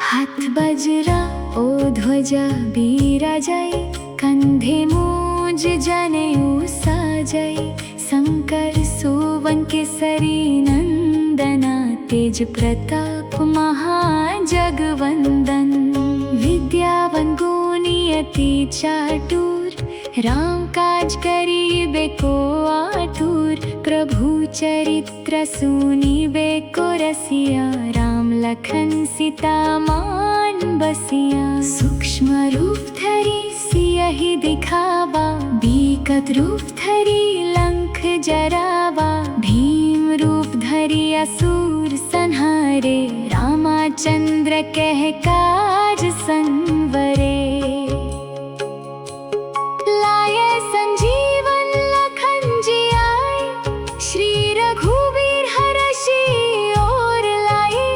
हाथ बजरा ओ ध्वजा बिराजै, कंधे मूज जनेऊ साजै। शंकर सुवन केसरी नंदना, तेज प्रताप महाजगवंदन। विद्यावान गुणी अति चातुर, राम काज करिबे को आतुर। प्रभु चरित्र सुनिबे को रसिया, राम लखन सीता मान बसिया। सूक्ष्म रूप धरि सियहि दिखावा, बिकट रूप धरि जरावा, भीम रूप धरि असुर संहारे, रामचंद्र कह काज संवरे। लाए संजीवन लखन जी आए, श्री रघुवीर हरषि और लाए।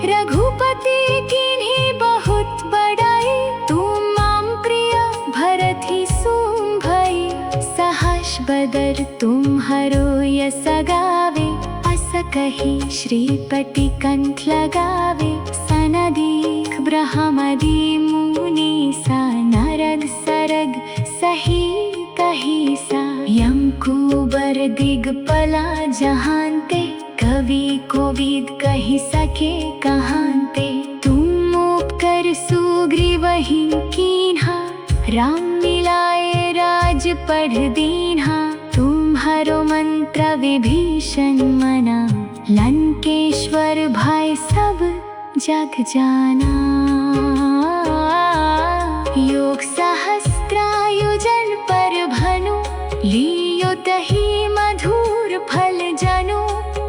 रघुपति कीन्ही बहुत बड़ाई, तुम माम प्रिय भरत ही सुम भई। सहस बदर तुम्हारो यस गावे, अस कही श्रीपति कंठ लगावे। सनदीक ब्रह्मदि मुनि सा, नारद सरग सही कही सा। यम कुबर दिगपला जहांते, कवि कोविद कही सके कहांते। तुम उपकर सुग्रीवहि कीन्हा, राम मिलाए राज पढ़ दीन्हा। तुम्हारो मंत्र विभीषण मना, लंकेश्वर भय सब जग जाना। योग सहस्त्रायुजन पर भनु, लियो तहि मधुर फल जनु।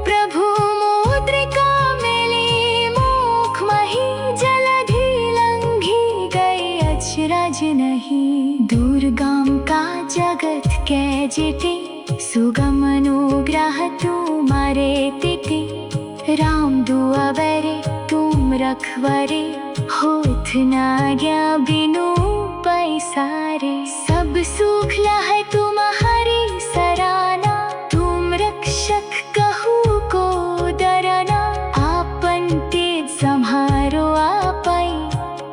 प्रभु मुद्रिका मिली मुख मही, जलधि लंघी गए अचरज नहीं। दुर्गम का जगत कै जेते, सुगम अनुग्रह तुम्हारे तेते। राम दुआवरे तुम रखवरे, होत न गया बिनु पैसारे। सब सुख लहै तुम्हारी सराहना, तुम रक्षक कहू को डरना। आपन तेज सम्हारो आपै,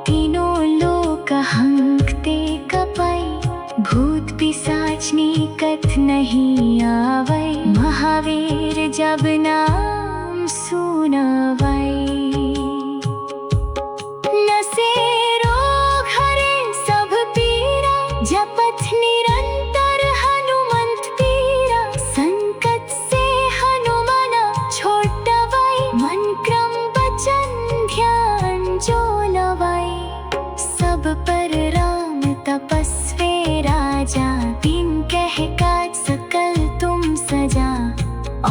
तीनों लोक हंकते कपै। भूत पिशाच निकट नहीं आवै, महावीर जब नाम सुनावै। नसे रोग हरे सब पीरा, जपत निरंतर हनुमंत पीरा। संकट से हनुमान छोड़वै, मन क्रम वचन ध्यान जो लवै। सब पर राम तपस्वी राजा, बिन कह काज सकल तुम सजा।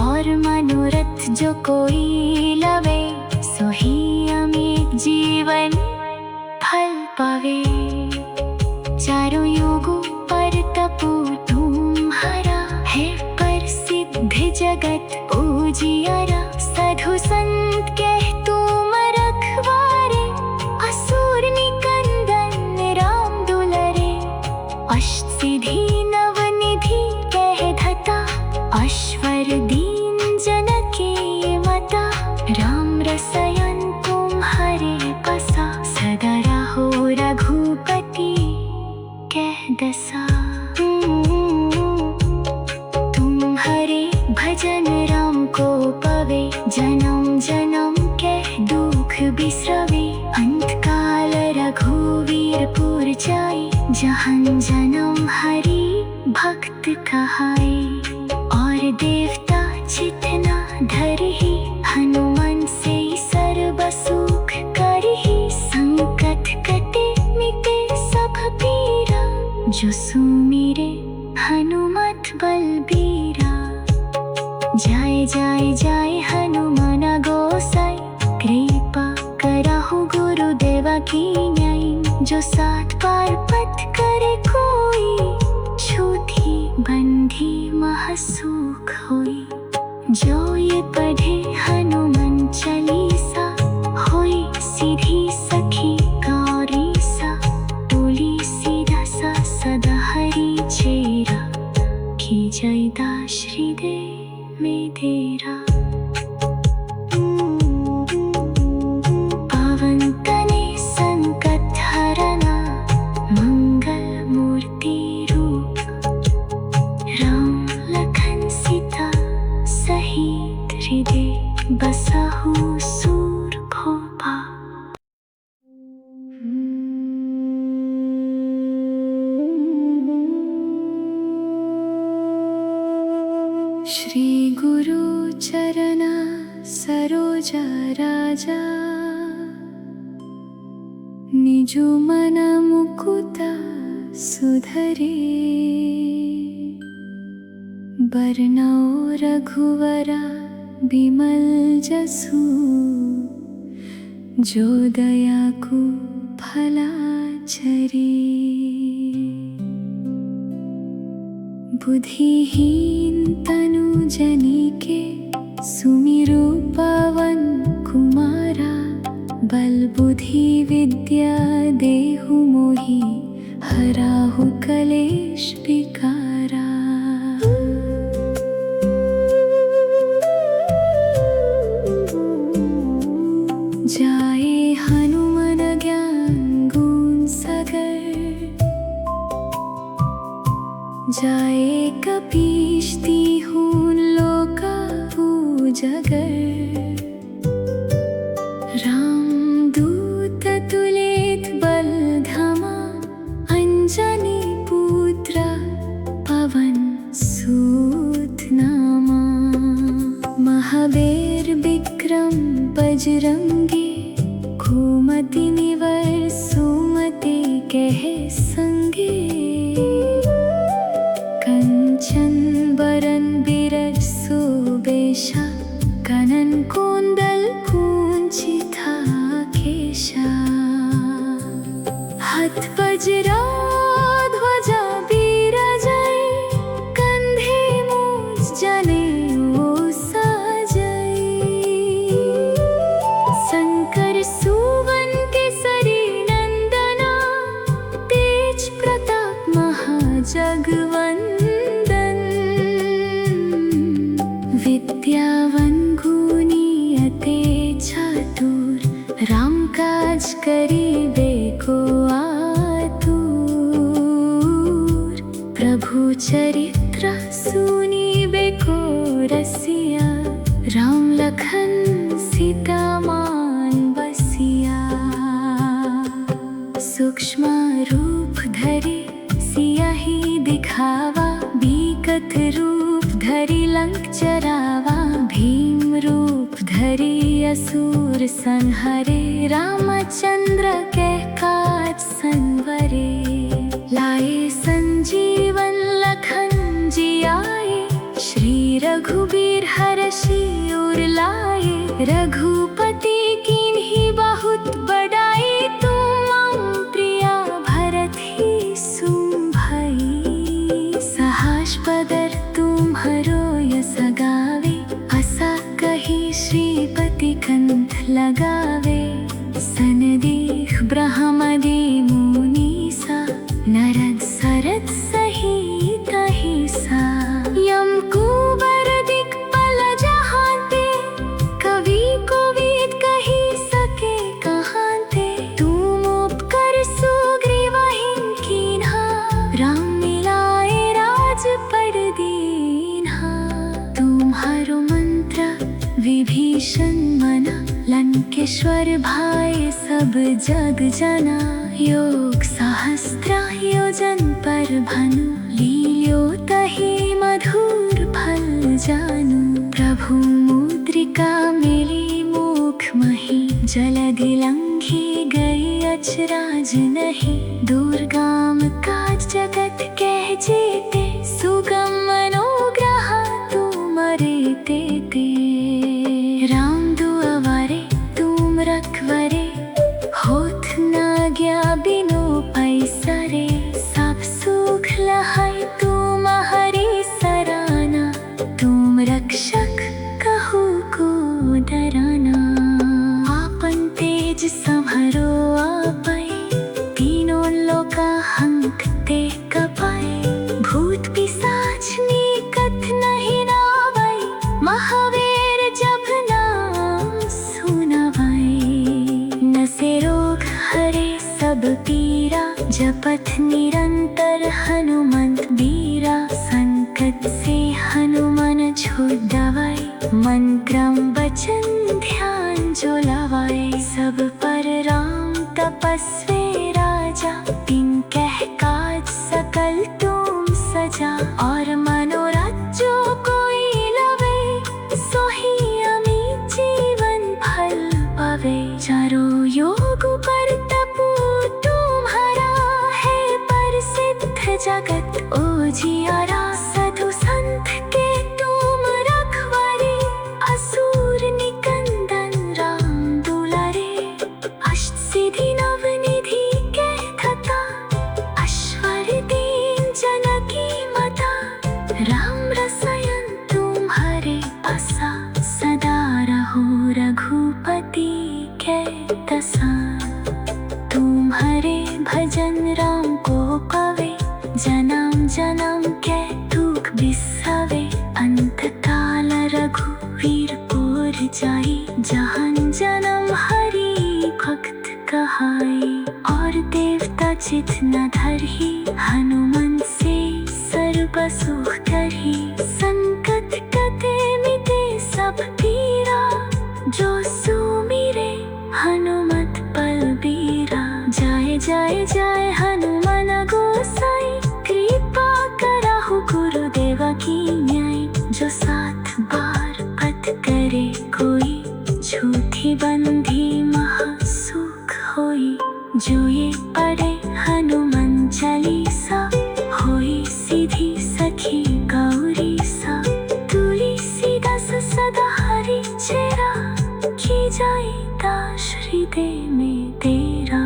और मनोरथ जो कोई लवे, सोही अमित जीवन फल पावे। चारों युगों पर तपो तुम्हारा, है प्रसिद्ध जगत पूजियारा। साधु संत कह तुम रखवारे, असुर निकंदन राम दुलारे। अष्ट सिद्धि नवनिधि कह धता, ऐश्वर दीन जनके माता। राम रसायन तुम्हारे बसा, सदा रहो रघुपति कह दसा। तुम्हारे भजन राम को पवे, जन्म जन्म कह दुख बिसरवे। अंत काल रघुवीर पुर जाई, जहन जन्म हरि भक्त कहाई। और देवता चितना धरहि, हनुमान से सर्व सुख करहि। संकट कटे मिटे सब पीरा, जो सुमिरे हनुमत बलबीरा। जाय जाय जाय हनुमान गोसाई, कृपा करहु गुरुदेवा की न्याय। जो सात पार पथ करे कोई, छूटी बंधी महासुख होई। जो ये पढ़े हनुमान चालीसा, होई सीधी सखी गौरी सा। बोली सीधा सा सदा हरि चेरा, की जय दास हृदय में तेरा। पावन तने संकट हरना, मंगल मूर्ति रूप। राम लखन सीता सहित हृदय, बसहु सूर भोपा। श्री गुरु चरण सरोज राजा, निजु मन मुकुता सुधरे। बरनौ रघुवरा बिमल जसु, जो दया को फला चरी। बुद्धिहीन तनु जनी के सुमिरु पवन कुमारा, बल बुद्धि विद्या देहु मोहि, हराहु कलेश विकारा। जाए हनुमन ज्ञान गुण सागर, जाए कपीश तिहुन लोका उजागर। राम दूत तुलित बल धामा, अंजनी पुत्र पवन सूत नामा। महावीर विक्रम बजरंगी, घूमति निवर सुमति कहे संगे। कंचन बरन बिरज सुबेशा, कनन कुंडल कुंचिता केशा। हाथ वज्रा ध्वजा बिराजै, कंधे मूंज जनेऊ साजै। शंकर सुवन केसरी नंदना, तेज प्रताप महाजगवंदन। विद्यावन गुणी अति चातुर, राम काज करिबे को आतुर। प्रभु चरित्र सुनिबे को रसिया, राम लखन सीता मान बसिया। सूक्ष्म रूप धरि सियाहि दिखावा, बिकट रूप धरि लंक जरावा। भीम रूप धरि असुर संहारे, रामचंद्र के काज संवरे। लाए संजीवन लखन जियाए, श्री रघुबीर हरषि उर लाए। रघुपति कीन्ही बहुत बड़ाई, तुम प्रिया भरत ही सुम भई। सहस बदर तुम्हरो यस गावे, असा कही श्रीपति कंठ लगावे। सनदीख ब्रह्मदि मुनीसा, नरद सरद सहित अहिसा। यम कुबर दिक्पाल जहांते, कवि कोविद कही सके कहांते। तुम उपकर सुग्रीवहिं कीन्हा, राम मिलाए राजपद दीन्हा। तुम्हारो मंत्र विभीषण मना, लंकेश्वर भाई सब जग जना। योग सहस्त्र योजन पर भानु, लील्यो तहि मधुर फल जानु। प्रभु मुद्रिका मिली मुख मही, जलधि लंघी गई अचराज नहीं। दुर्गम काज जगत के जेते, सुगम मनोग्रह तुमरे तेते। राम दुआरे तुम रखवरे, होत न गया बिनु पैसरे। सब सुख लहाय तुम्हारी सराना, तुम रक्षक कहु को डराना। आपन तेज संभरो आपै, तीनों लोका हंकते कपाय। भूत पिशाच निकट नहीं नावै, महावीर जब नाम सुनावै। नसे रोग हरे सब पीरा, जपथ निरंतर हनुमंत बीरा। संकट से हनुमान छुड़ावै, मन क्रम वचन ध्यान जो लावै। सब पर राम तपस्वी राजा, तिनकह काज सकल तुम सजा। और मनोरथ जो कोई लवे, सोहि अमित जीवन फल पावे। चारों योग पर तपु तुम्हारा है, प्रसिद्ध जगत उजियारा। साधु संत के जाई, जहान जन्म हरि भक्त कहाई। और देवता चित न धरही, हनुमान से सर्व सुख करही। संकट कटे मिटे सब पीरा, जो सुमिरे हनुमत बलबीरा। जय जय जय हनुमान गोसाई, कृपा कराहु गुरुदेव की न्याय। जो 7 बार पथ करे कोई, झूठी बंधी महासुख होई। जो ये पढ़े हनुमान चालीसा, होई सीधी सखी गौरी सा। तुलसीदास सदा हरि चेरा, की जाई दास हृदय में तेरा।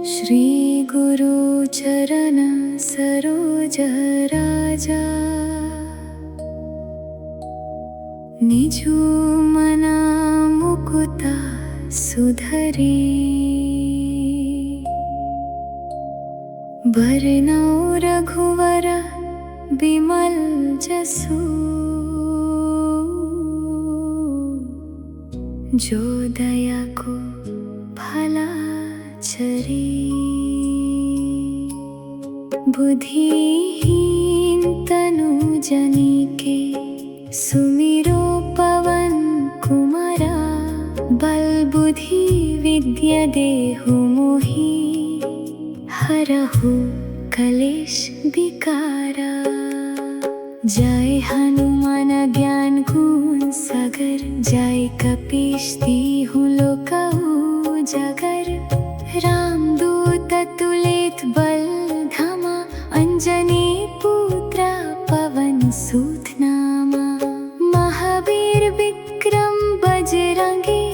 श्री गुरु चरण सरोज राजा, निजु मना मुकुता सुधरे। बरनौ रघुवर बिमल जसु, जो दया को भला चरे। बुद्धिहीन तनु जानिके, सुमिरो पवन कुमारा। बल बुद्धि विद्या देहु मोहि, हरहु कलेश विकारा। जय हनुमान ज्ञान गुण सागर, जय कपीश तिहु लोक उजागर। रामदूत तुलित बल धामा, अंजनी पुत्र पवन सुत नामा। महावीर विक्रम बजरंगी,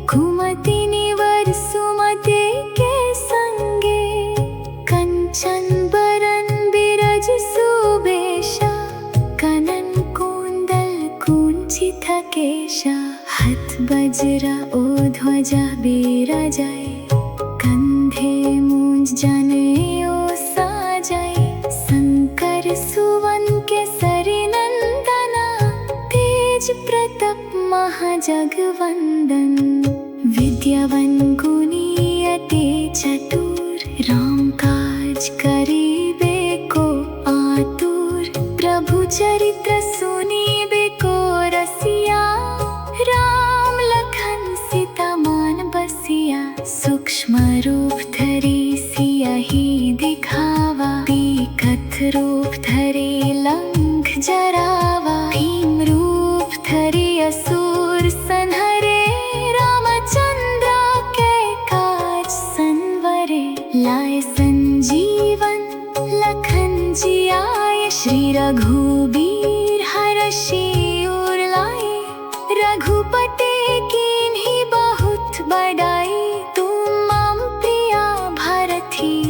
घुमति निवर सुमति के संगे। कंचन बरन बिरज सुबेशा, कनन कुंडल कुंचित केशा। हाथ वज्र ओ ध्वजा बिराजै, कंधे मूंज जनेऊ साजै। शंकर सुवन केसरी नंदना, तेज प्रताप महाजगवंदन। विद्यावान गुणी अति चतुर, राम काज करिबे को आतुर। प्रभु चरित्र सुनिबे को रसिया, राम लखन सीता मन बसिया। सूक्ष्म रूप धरि सियहि दिखावा, तीखत रूप धरि लंक जरावा। भीम रूप धरि असुर संहरे, रामचंद्र के काज संवरे। लाए संजीवन लखन जियाए, श्री रघुबीर हरषि उर लाए। रघुपते कीन्ही बहुत बड़ाई,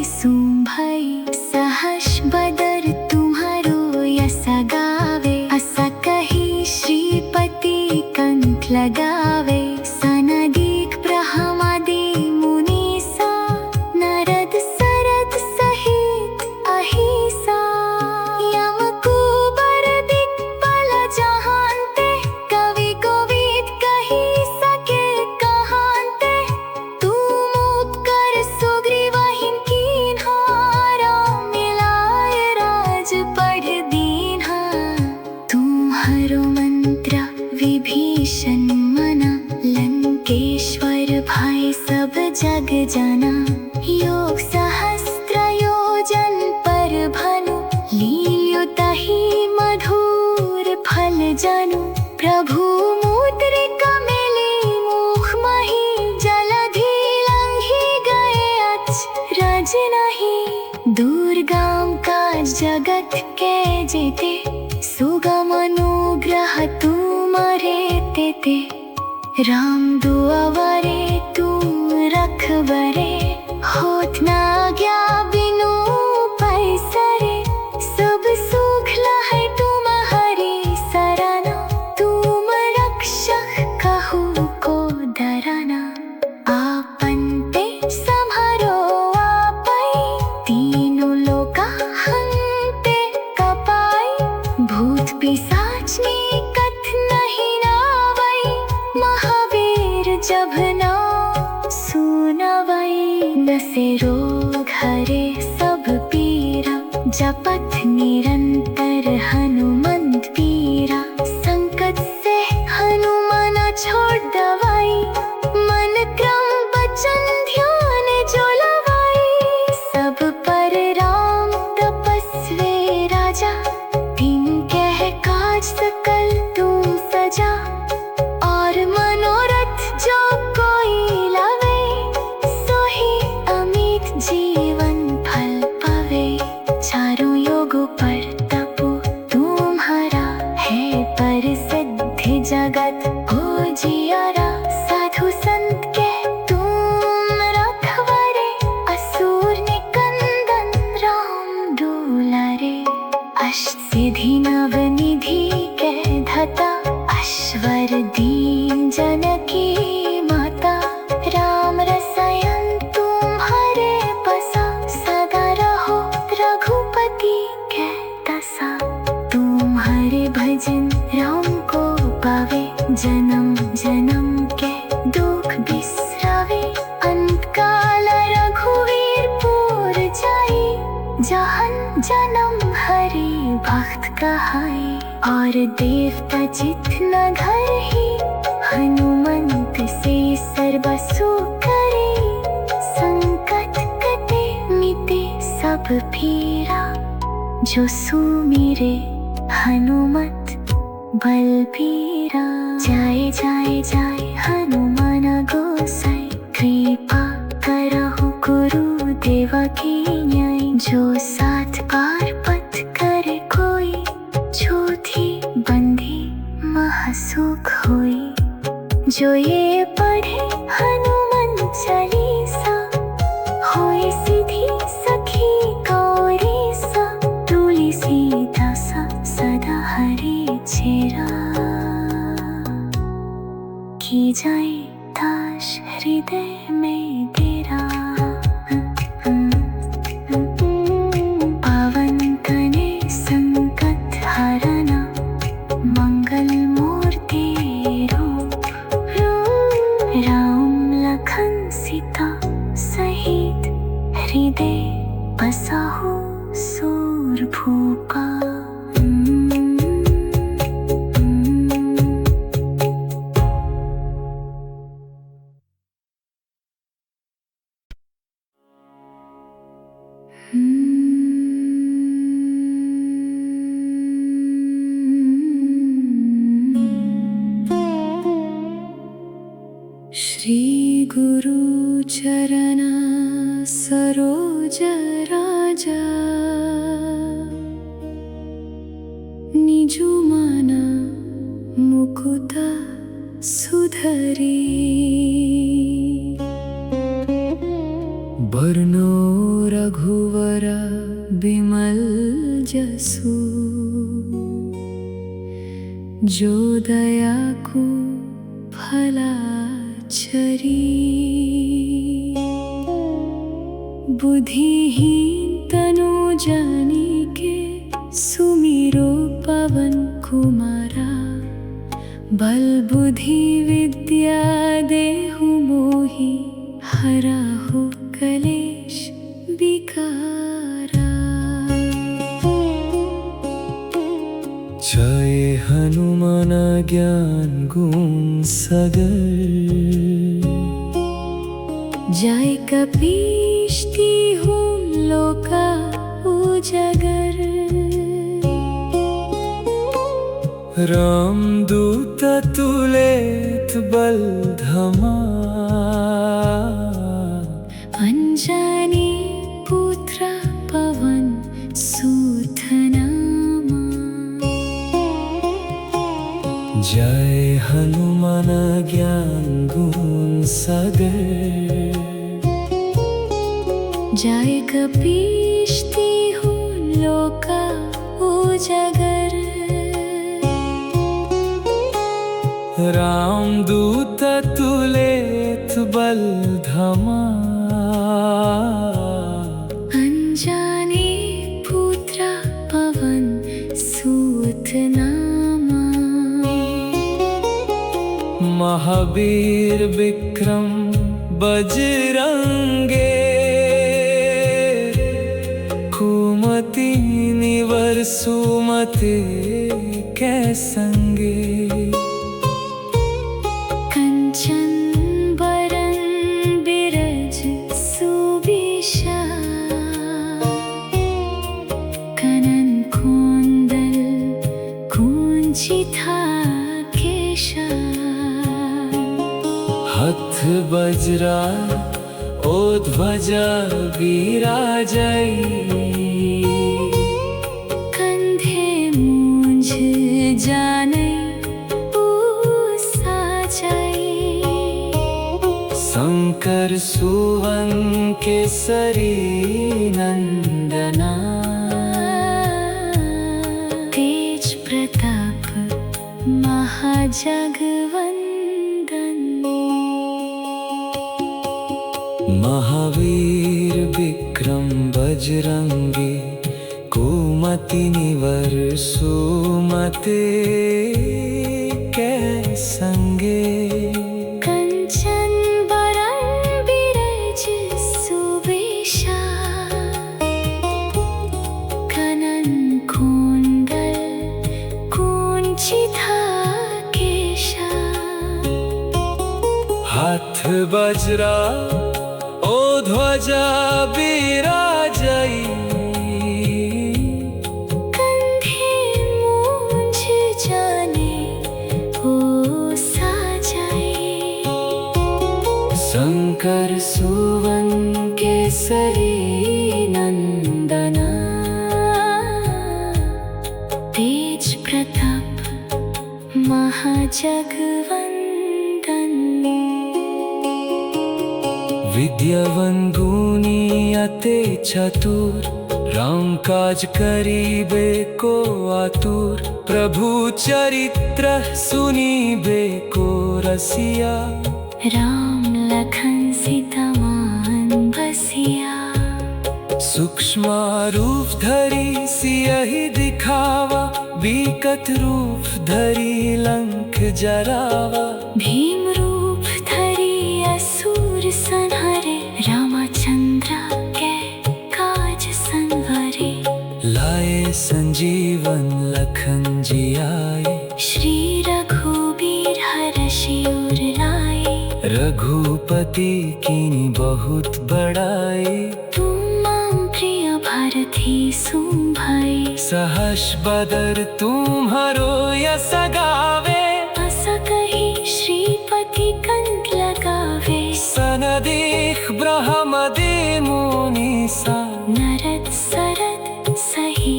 सुम भई सहस बदर तुम्हारो यस गावे। अस कही श्रीपति कंठ लगावे, सनदीक ब्रह्मादि मुनीसा। नारद सरद सहित अहिसा, यम कुबर दिक्पाल जहांते। कवि कोविद कही सके कहांते, तुम उपकर सुग्रीवहि पढ़ दीन्हा। तुम्हारो मंत्र विभीषण मना, लंकेश्वर भय सब जग जाना। योग सहस्त्र योजन पर भानु, लील्यो ताहि मधुर फल जानु। प्रभु मुद्रिका मेली मुख मही, जलधि लंघि गए अचरज नहीं। दुर्गम काज जगत के जेते, सुगम अनुग्रह तुम्हारे तेते। राम दुआरे तुम रखबरे, होत न आज्ञा बिनु पैसरे। सब सुख लहै तुम्हारी सरना, तुम रक्षक कहु को जब नाम सुनावई न से रोग हरे सब पीरा जपत निरंतर हनुमंत पीरा संकट से हनुमान छोड़ दवाई मन क्रम वचन ध्यान जो लवाई सब पर राम तपस्वी राजा दिन कह काज सकल तुम सजा और मनोरथ जो कोई लावे सोही अमित जीवन फल पावे चारों योगों पर तपो तुम्हारा है प्रसिद्ध जगत उजियारा साधु संत के तुम रखवारे असुर निकंदन राम दुलारे अष्ट सिद्धि नव निधि के धता अश्वर दीन जनकी माता राम रसायन तुम्हारे बसा सदा रहो रघुपति के दशा तुम्हारे भजन राम को पावे जन्म जन्म के दुख बिसरावे अंत काल रघुवीर पुर जाई जहन जन्म हरि भक्त कहाई और देवता जितना घर ही हनुमंत से सर्वसु करे संकट कटे मिटे सब पीरा जो सुमिरे हनुमत बलबीरा जाए जाए जाए हनुमान गोसाई कृपा करहु गुरु देवा की न्याय जो साथ पार पथ करे कोई छूथी बंधी महासुख होई जो ये पढ़े हनुमान चालीसा होए सिद्धि सखी गौरी सा तुलसीदास सदा हरि चेरा की जाए दास हृदय में डेरा पावन तने संकट हरना मंगल मूर्ति रूप राम लखन सीता सहित हृदय बसा हो सूर भूपा श्री गुरु चरण सरोज राजा निजु मन मुकुट सुधरी बरनो रघुवर बिमल जसु जो दया को फला छरी बुद्धिहीन तनु जानिके सुमिरो पवन कुमारा बल बुद्धि विद्या देहु मोहि हराहु कलेश विकारा जय हनुमान ज्ञान गुण सागर जय कपीश तिहुँ लोका उजागर रामदूत तुलित बल धमा अंजनी पुत्र पवन सुत नामा जय हनुमान ज्ञान गुण सागर जय कपीश तिहुँ लोका उजागर रामदूत तुलित बल धमा अंजनी पुत्र पवन सुत नामा महावीर विक्रम बजरंगे कुमति निवर सुमते कै संगे कंचन बरन बिरज सुविशा कनन कुंडल कुंचिता केशा हथ बजरा ओ ध्वजा विराजई कंधे मूंझ जाने शंकर सुवन केसरी नंदना तेज प्रताप महाजगवंदन महावीर विक्रम बजरंगी कुमति निवर सुमते कै संगे कंचन बरन बिरज सुवेशा कनन कुंडल कुंचिता केशा हाथ बजरा ओ ध्वजा विराजई कंधे मूंझ जाने ओ साजाए शंकर सुवन केसरी नंदना तेज प्रताप महाजगवंदन विद्यावन गुणी अति चतुर राम काज करीबे को आतुर प्रभु चरित्र सुनीबे को रसिया राम लखन सीता मान बसिया सूक्ष्म रूप धरी सियहि दिखावा विकट रूप धरी लंक जरावा भीम रूप धरी असुर संहरे रामचंद्र के काज संवरे लाए संजीवन लखन जी आए श्री रघुबीर हरषि उर लाए रघुपति कीनी बहुत बड़ाई तुम मां प्रिय भरती सुम भाई सहस बदर तुम्हारो यस गावे अस कही श्रीपति कंठ लगावे सनदीख ब्रह्मदि मुनीसा नरद सरद सही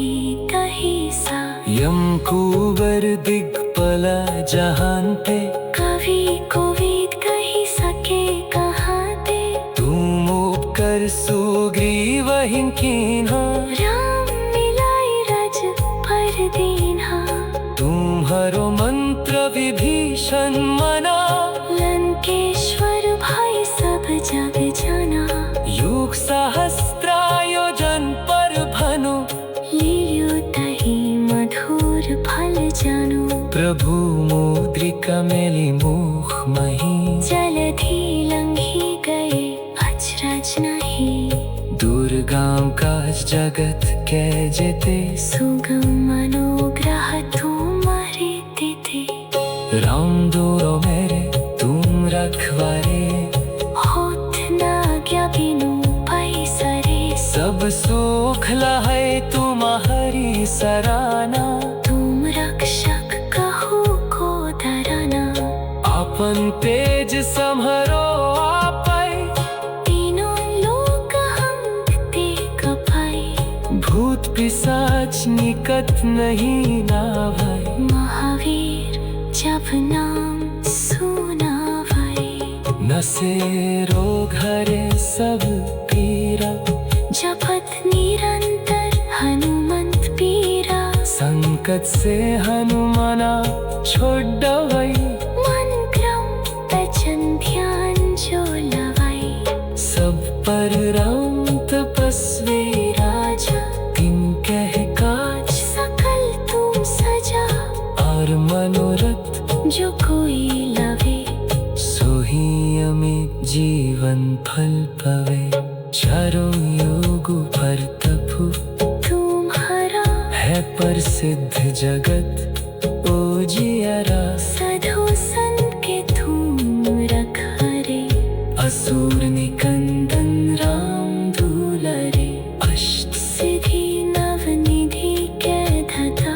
कही सा यम कुबर दिग्पल जहांते कवि कोविद कही सके कहाँ ते तुम उपकर सुग्रीव हिंकीन्हा राम मिलाई रज पर दीन्हा तुम्हारो मंत्र विभीषण मना लंकेश्वर भाई सब जग जाना युग सहस्त्रायोजन पर भनु लील्यो तहि मधुर फल जानो प्रभु मुद्रिका मेली मुख मही जलधि लंघी गए अचरज नहीं दुर्गम काज जगत के जेते सुगम मनोग्रह तुम्हारे देते राम दूरो मेरे तुम रखवारे होत ना क्या बिनु पैसरे सब सुख लहै तुम्हारी सराना तुम रक्षक कहो को डराना अपन तेज समहरो आपै तीनों लोक हम ते कपाई भूत पिशाच निकट नहीं ना भय महावीर जब नाम सुना भाई नसे रोग हरे सब पीरा जपत निरंतर हनुमंत पीरा संकट से हनुमाना छोड़वै मन क्रम तजन ध्यान जो लवाई सब पर राम तपस्वी राजा तिन कह काज सकल तुम सजा और मनोरथ जो कोई लवे जीवन फल पवे। चारों योग पर तपु तुम्हारा है प्रसिद्ध जगत उजियारा। साधु संत के तुम रखारे, असुर निकंदन राम दुलारे। अष्ट सिद्धि नवनिधि के दाता,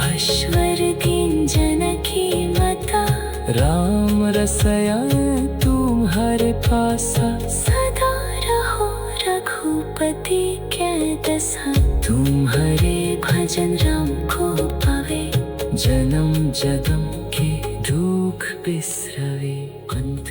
ऐश्वर्य जनकी माता। राम रसयान तुम्हारे पासा, सदा रहो रघुपति के दशा। तुम्हारे भजन राम को पावे, जन्म जन्म के दुख बिसरवे। अंत